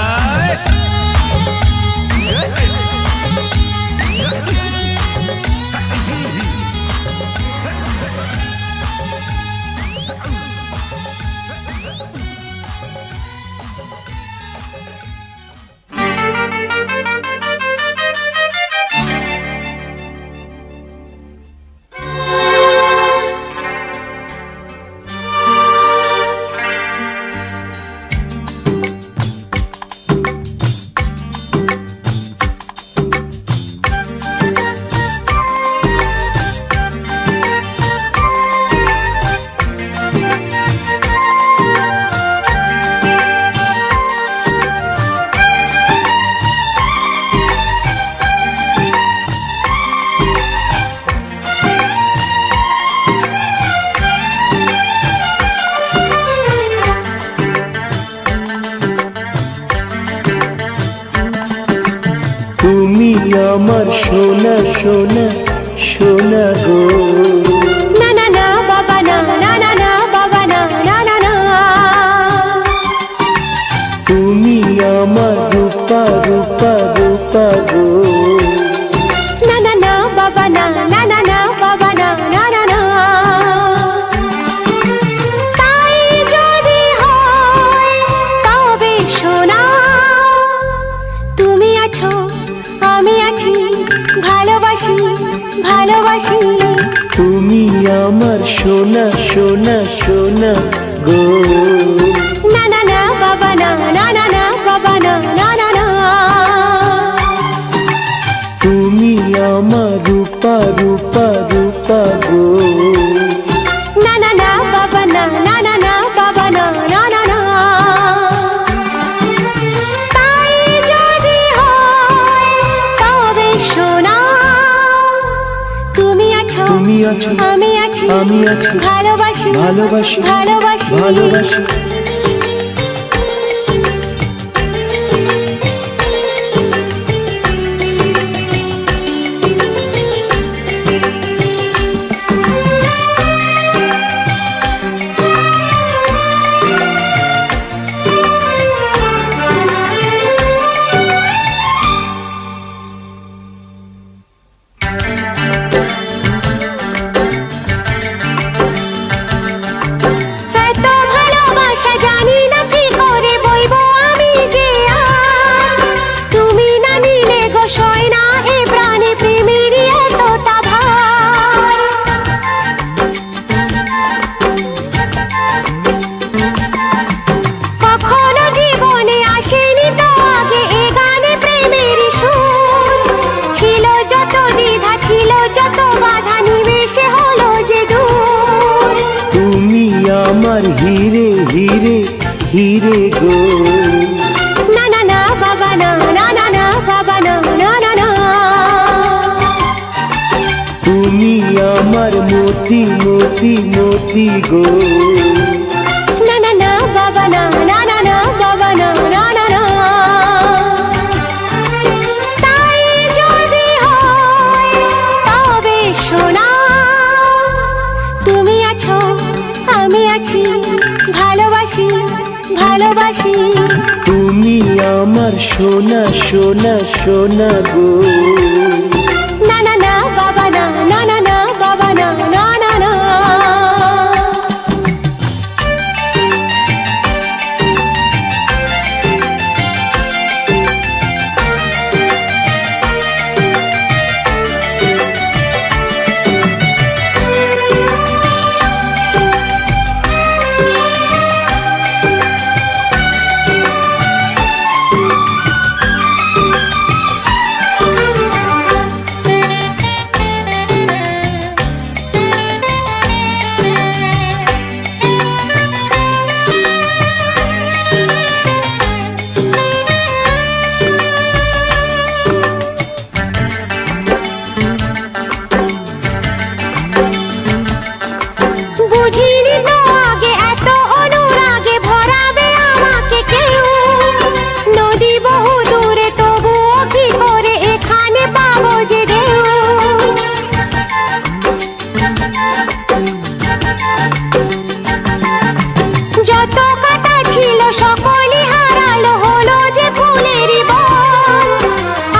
তুমি আমার সোনা সোনা সোনা গো। না না না বাবা না, না না না বাবা না, না না না। তুমি আমার রূপা রূপা রূপা গো। না না না বাবা না, না না না বাবা না, না না না। তাই যদি হয় তবে শোনা, তুমি আছো আমি আছি, ভালোবাসি ভালোবাসি। তুমি আমার সোনা সোনা সোনা গো। না না না বাবা না, না না না বাবা না, না না না। তুমি আমার রূপা রূপা রূপা গো। না না না বাবা না, না না না বাবা না, না না না। তাই যদি হয় তবে শোনা, তুমি আছো তুমি আছো আমি আছি, আমি আছি, ভালোবাসি ভালোবাসি ভালোবাসি ভালোবাসি। আমার হিরে হিরে হিরে গো। না না না বাবা না, না না না বাবা না, না না না। তুমি আমার মতি মতি মতি গো। না না না বাবা না, না না না বাবা না, না না না। তাই যদি হয় তবে শোনা, তুমি আছো আমি আছি, ভালোবাসি ভালোবাসি। তুমি আমার সোনা সোনা সোনা গো। না না না বাবা না, না না না বাবা না, না না না। বুঝিনি তো আগে এত অনুরাগে ভরাবে আমাকে কেউ। নদী বহু দূরে তবুও কি করে এখানে পাবো যে ঢেউ। যত কথা ছিল সকলই হারালো, হলো যে ফুলেরই বন।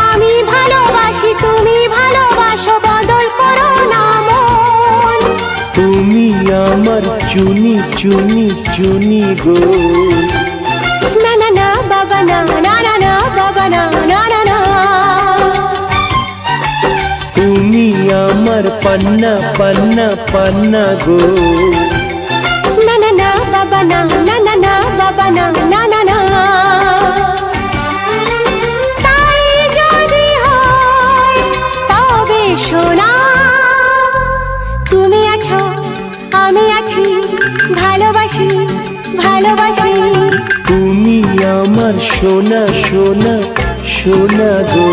আমি ভালোবাসি তুমি ভালোবাসো, বদল করো না মন। তুমি আমার চুনি চুনি চুনি গো। না না না বাবা না, না না না বাবা না, না না না। তুমি আমার পান্না পান্না পান্না গো। না না না বাবা না, না না না বাবা না, না না না। তাই যদি হয় তবে শোনা, তুমি আছো আমি আছি, ভালোবাসি ভালোবাসি। তুমি আমার সোনা সোনা সোনা গো।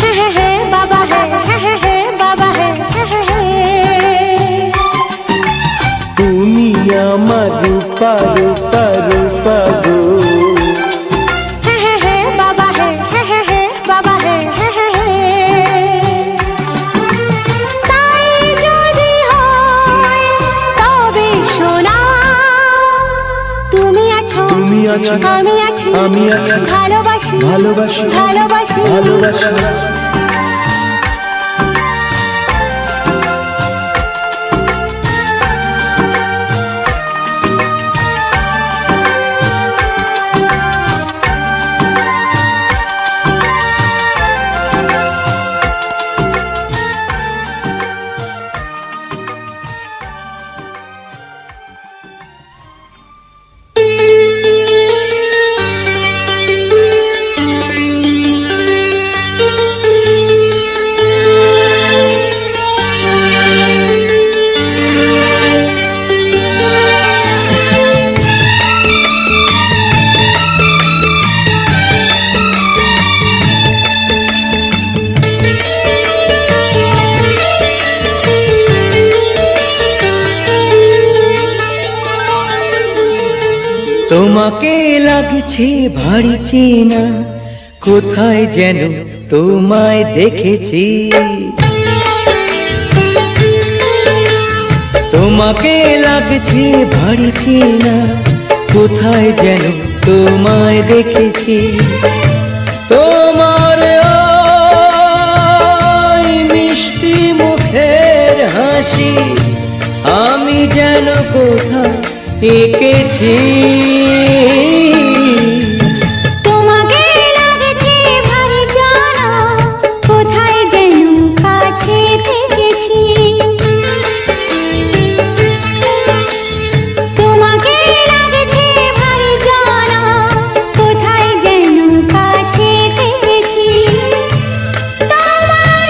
হ্যাঁ হ্যাঁ হ্যাঁ বাবা হ্যাঁ, হ্যাঁ হ্যাঁ হ্যাঁ বাবা হ্যাঁ, হ্যাঁ হ্যাঁ হ্যাঁ। তুমি আমার রূপা রূপা রূপা গো। হ্যাঁ হ্যাঁ হ্যাঁ বাবা হ্যাঁ, হ্যাঁ হ্যাঁ হ্যাঁ বাবা হ্যাঁ, হ্যাঁ হ্যাঁ হ্যাঁ। তাই যদি হয় তবে শোনা, তুমি আছো তুমি আছো আমি আছি, আমি আছি, ভালোবাসি ভালোবাসি ভালোবাসি ভালোবাসি। তোমাকে লাগছে ভারী চেনা, কোথায় যেন তোমায় দেখেছি। তোমাকে লাগছে ভারী চেনা, কোথায় যেন তোমায় দেখেছি। তোমার ওই মিষ্টি মুখের হাসি আমি যেন কোথায় এঁকেছি। তোমাকে লাগছে ভারী জানা, কোথায় যেন কাছে থেকেছি। তোমাকে লাগছে ভারী জানা, কোথায় যেন কাছে থেকেছি। তোমার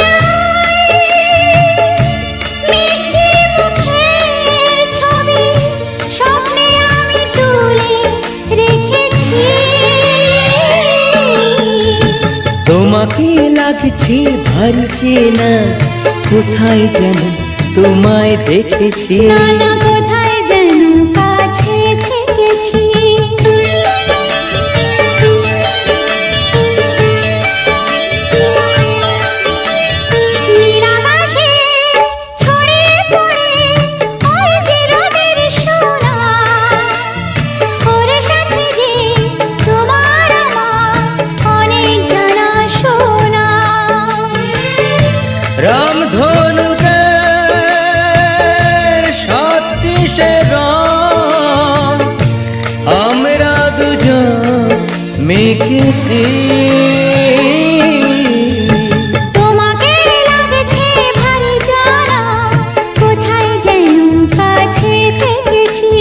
মিষ্টি মুখের ছবি স্বপ্নে আমি তুলে রেখেছি। তোমাকে লাগছে ভারী চেনা, কোথায় যেন তোমায় দেখেছি। নানা কোথায় যেন কাছে থেকেছি। নিরাকাশে ছড়িয়ে পড়ে ওই যে রোদের সোনা, ওরে সাথী মেখেছে। তোমাকে লাগছে ভারী জানা, কোথায় যেন কাছে থেকেছি,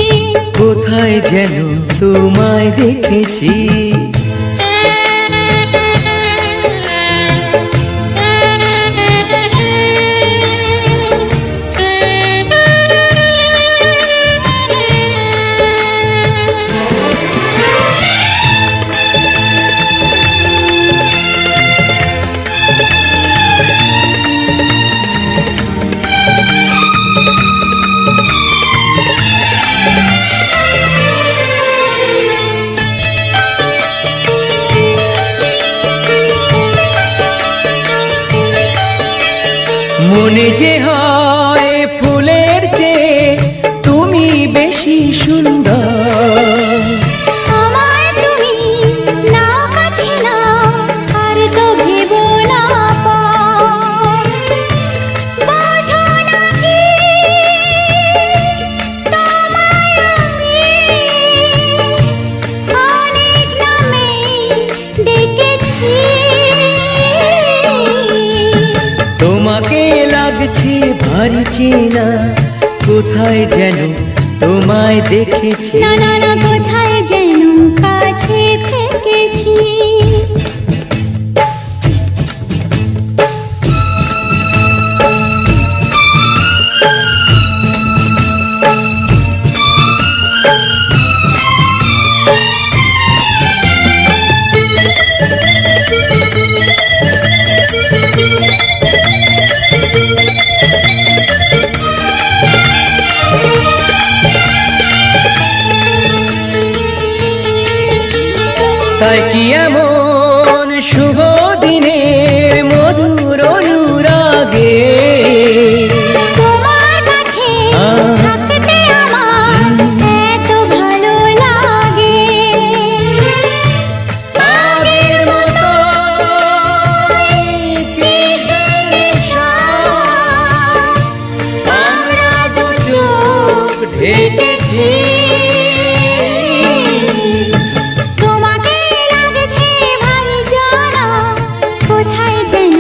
কোথায় যেন তোমায় দেখেছি। মনে যে হয় ফুলের চেয়ে তুমি বেশি সুন্দর, আমায় তুমি নাও কাছে নাও, আর তো ভেবো না পর। বোঝো না কি তোমায় আমি অনেক নামেই ডেকেছি। তোমাকে লাগছে ভারী চেনা, কোথায় যেন তোমায় দেখেছি। না না না, কোথায় যেন কাছে থেকেছি। তাই কি এমন শুভ দিনের মধুর অনুরাগে তোমার কাছে থাকতে আমার এত ভালো লাগে। আগের মতো কিসের নেশা, আমরা দু চোখ ঢেকেছি। তোমাকে লাগছে ভারী জানা, কোথায় যেন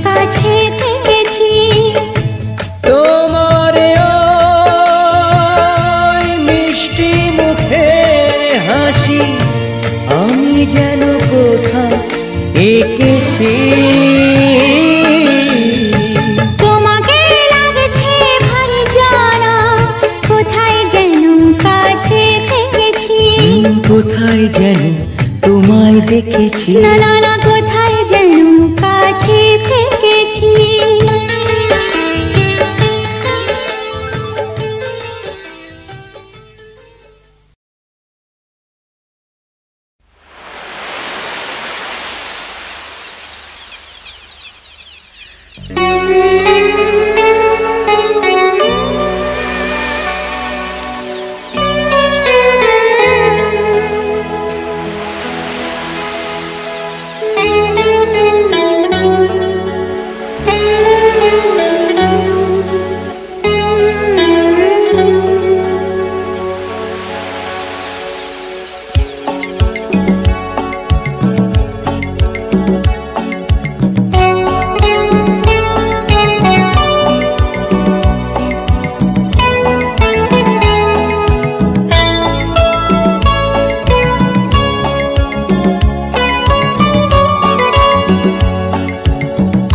কাছে থেকেছি। তোমার ওই মিষ্টি মুখের হাসি আমি যেন কোথায় এঁকেছি। তোমাকে লাগছে ভারী জানা, কোথায় যেন কাছে থেকেছি। কোথায় যেন তোমায় দেখেছি। না না না, কোথায় যেন কাছে থেকেছি।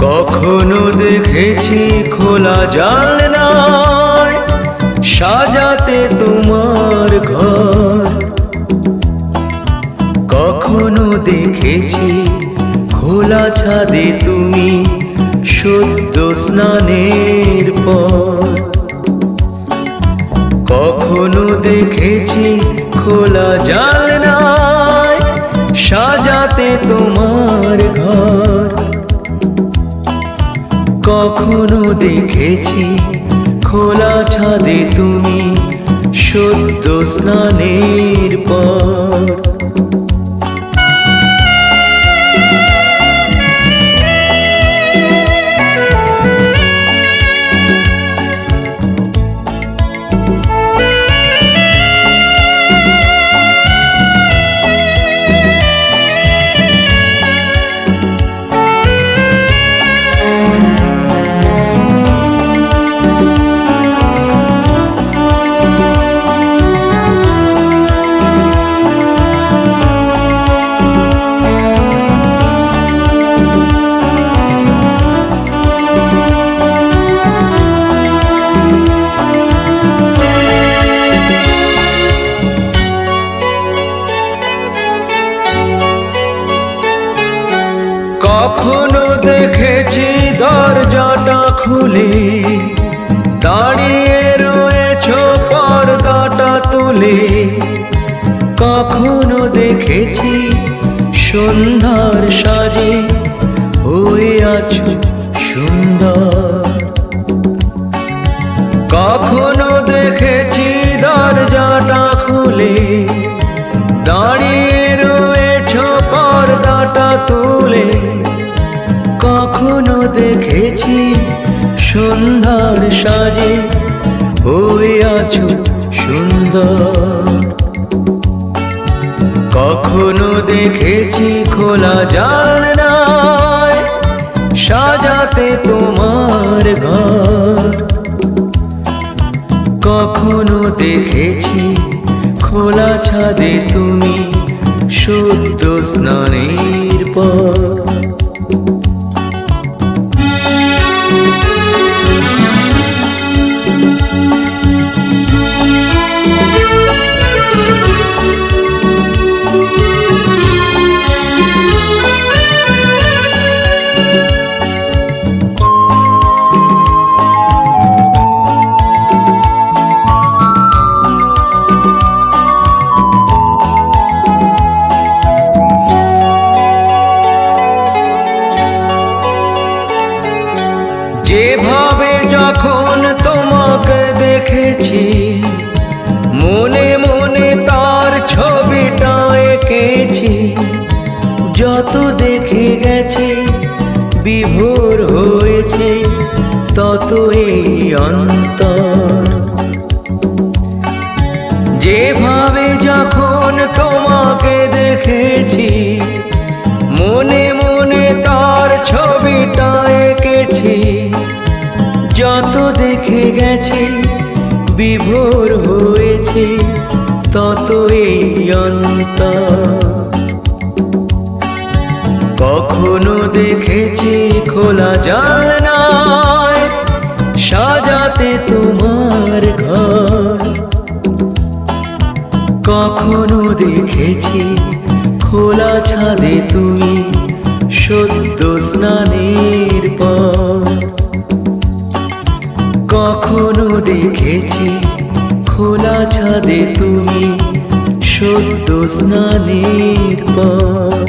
কখনো দেখেছি খোলা জানলায় সাজাতে তোমার ঘর, কখনো দেখেছি খোলা ছাদে তুমি সদ্য স্নানের পর, কখনো দেখেছি খোলা জানলায় সাজাতে তোমার ঘর, কখনো দেখেছি খোলা ছাদে তুমি সদ্য স্নানের পর। দেখেছি দরজাটা খুলে, দাঁড়িয়ে রয়েছো পর্দাটা তুলে। কখনো দেখেছি সন্ধ্যার সাজে হয়ে আছো সুন্দর। কখনো দেখেছি দরজাটা খুলে, দাঁড়িয়ে রয়েছো পর্দাটা তুলে। কখনো দেখেছি সন্ধ্যার সাজে হয়ে আছো সুন্দর। কখনো দেখেছি খোলা জানলায় সাজাতে তোমার ঘর। কখনো দেখেছি খোলা ছাদে তুমি সদ্য স্নানের পর। যেভাবে যখন তোমাকে দেখেছি, মনে মনে তার ছবিটা এঁকেছি। যত দেখে গেছে বিভোর হয়েছে তত এই অন্তর। যেভাবে যখন তোমাকে দেখেছি, মনে মনে তার ছবিটা এঁকেছি। যত দেখে গেছে বিভোর হয়েছে তত এই অন্তর। কখনো দেখেছি খোলা জানলায় সাজাতে তোমার ঘর। কখনো দেখেছি খোলা ছাদে তুমি সদ্য স্নানের পর। কখনো দেখেছি খোলা ছাদে তুমি সদ্য স্নানের পর।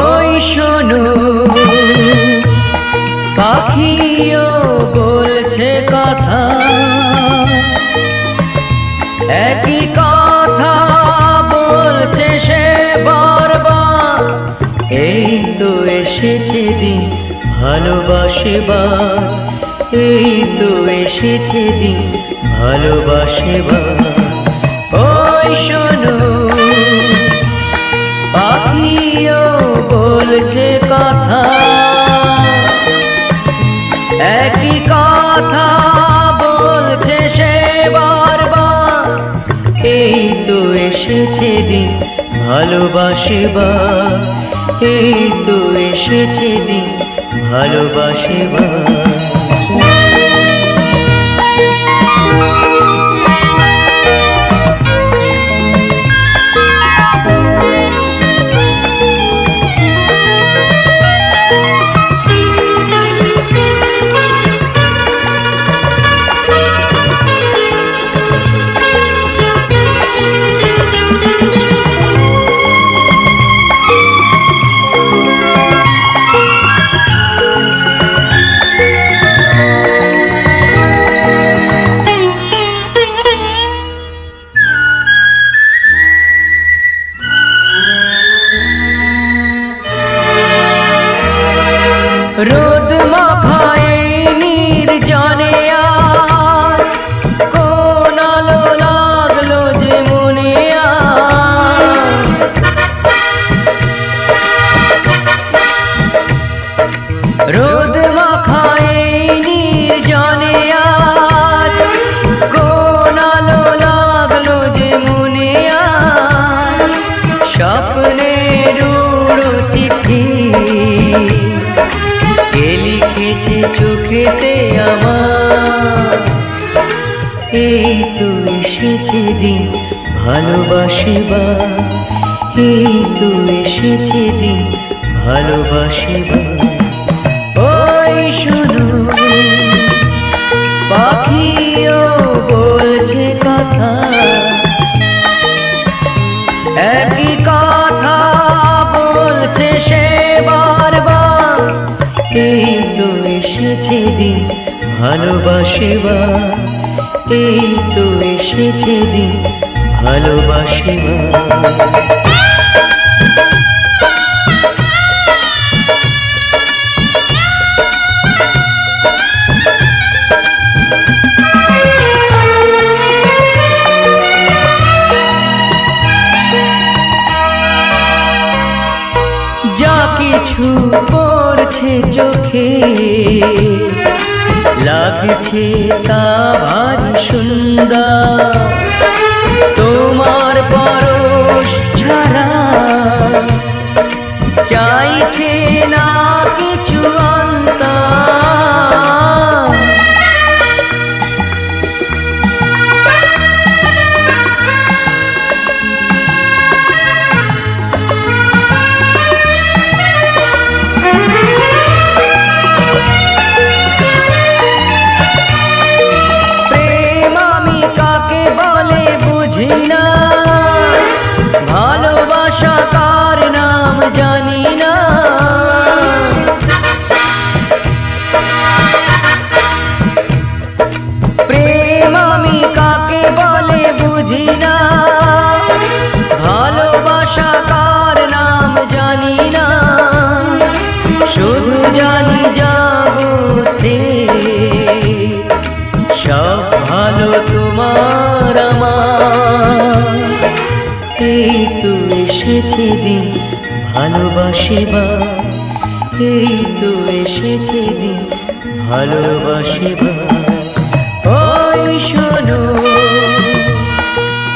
ওই শোনো পাখিও বলছে কথা, একই কথা বলছে সে বারবার। এই তো এসেছে দিন ভালোবাসবার, এই তো এসেছে দিন ভালোবাসবার। ওই শোনো পাখিও বলছে কথা, একই কথা বলছে সে বারবার। এই তো এসেছে দিন ভালোবাসবার, এই তো এসেছে দিন ভালোবাসবার। চোখেতে আমার, এই তো এসেছে দিন ভালোবাসিবার, এই তো এসেছে দিন ভালোবাসিবার। ওই শোনো পাখিও বলছে কথা, একই কথা বলছে সে বারবার, এই তো এসেছে দিন ভালোবাসিবার, এই তো এসেছে দিন ভালোবাসিবার। যা কিছু পড়ছে চোখে লাগছে তা ভারী সুন্দর, তোমার পরশ ছাড়া চাইছে না কিছু অন্তর। ভালোবাসা কার নাম জানি না, প্রেম আমি কাকে বলে বুঝি না, ভালোবাসা কার নাম জানি না, শুধু জানি জগতে সব ভালো তোমার আমার, এই তো এসেছে দিন ভালোবাসিবার, এই তো এসেছে দিন ভালোবাসিবার। ওই শোনো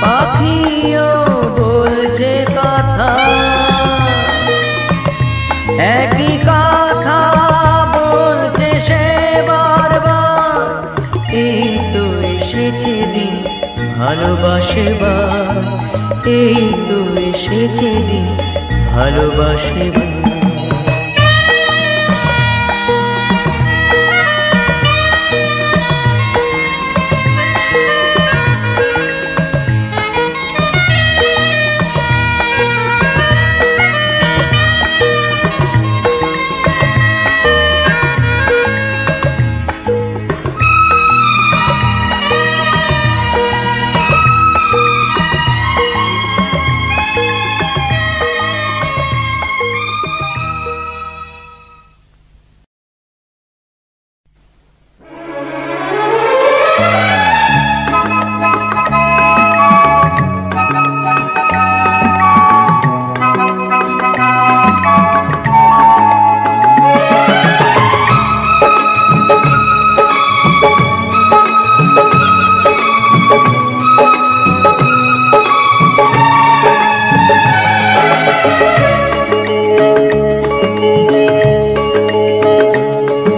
পাখিও বলছে কথা, একই কথা বলছে সে বারবার, এই তো এসেছে দিন ভালোবাসিবার, এই তো এসেছে দিন ভালোবাসিবার।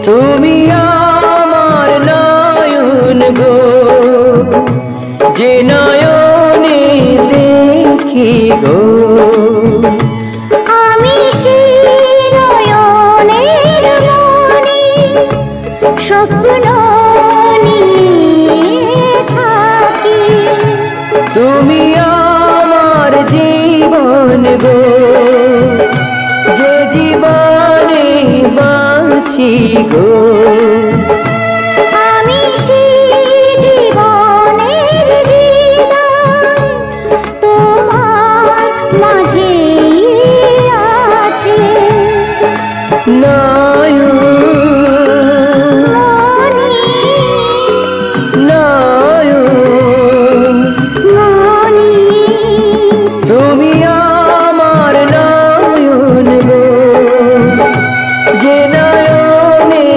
তুমি আমার নয়ন গো, যে নয়নে দেখি গো, আমি সেই নয়নের মনি স্বপ্ন নিয়ে থাকি, তুমি আমার জীবন গো, যে জীবনে বাঁচি গো, আমি সেই জীবনের হৃদয় তোমার মাঝেই আছে, নয়ন নয়ন মনি তুমি আমার নয়ন গো, যে নয়নে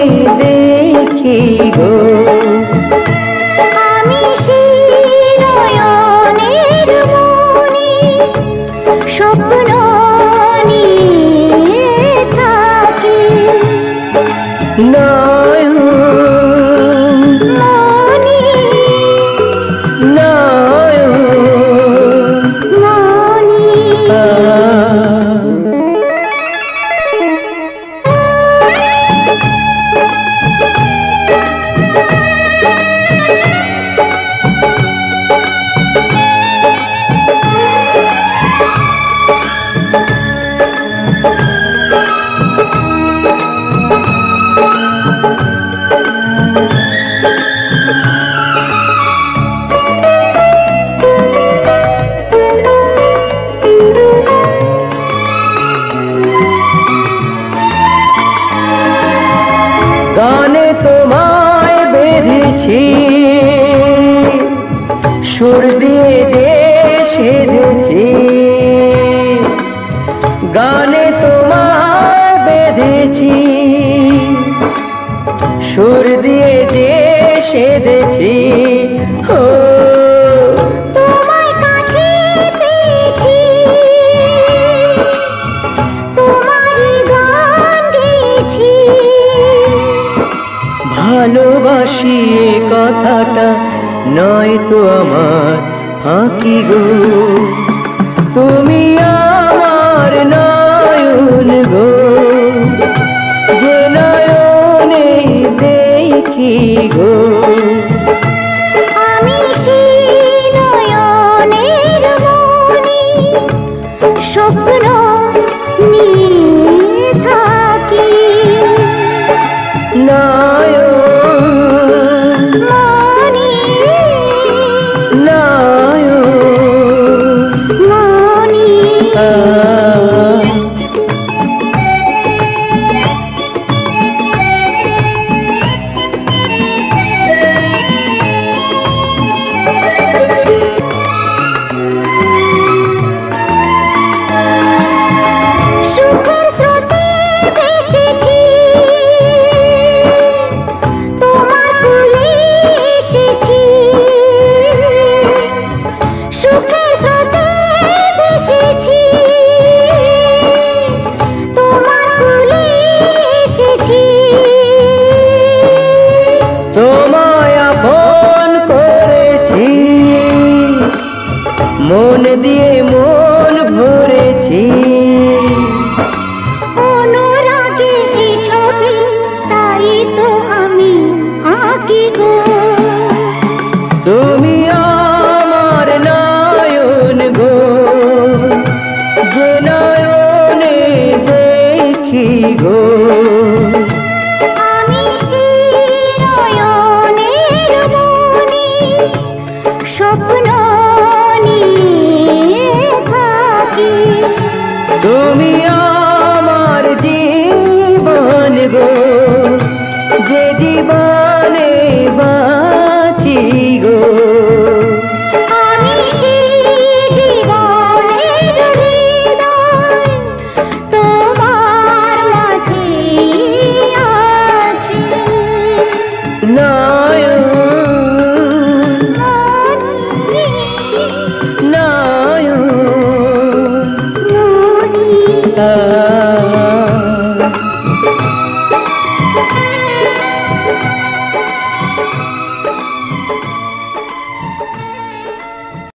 সুর দিয়ে যে সেধেছি, গানে তোমায় বেঁধেছি, সুর দিয়ে যে সেধেছি। ও তোমায় কাছে পেয়েছি, তোমারই গান গেয়েছি। ভালোবাসি এ কথাটা নয় তো আমার ফাঁকি গো, তুমি আমার নয়ন গো, যে নয়নে দেখি গো। আমি সেই নয়নের মনি, স্বপ্ন নিয়ে থাকি। নয়ন মনি নয়ন মনি সুখের স্রোতে ভেসেছি, তোমার কুলে এসেছি। সুখের স্রোতে ভেসেছি, তোমার কুলে এসেছি। তোমায় আপন করেছি, মন দিয়ে মন ভরেছি। অনুরাগে এই ছবি, তাই তো আমি আঁকি গো। তুমি আমার নয়ন গো, যে নয়নে দেখি গো। আমি সেই নয়নের মনি, স্বপ্ন নিয়ে থাকি। তুমি আমার জীবন গো, যে জীবনে বাঁচি গো। আমি সেই জীবনের হৃদয়, তোমার মাঝে আছি। নয়ন মনি নয়ন মনি আ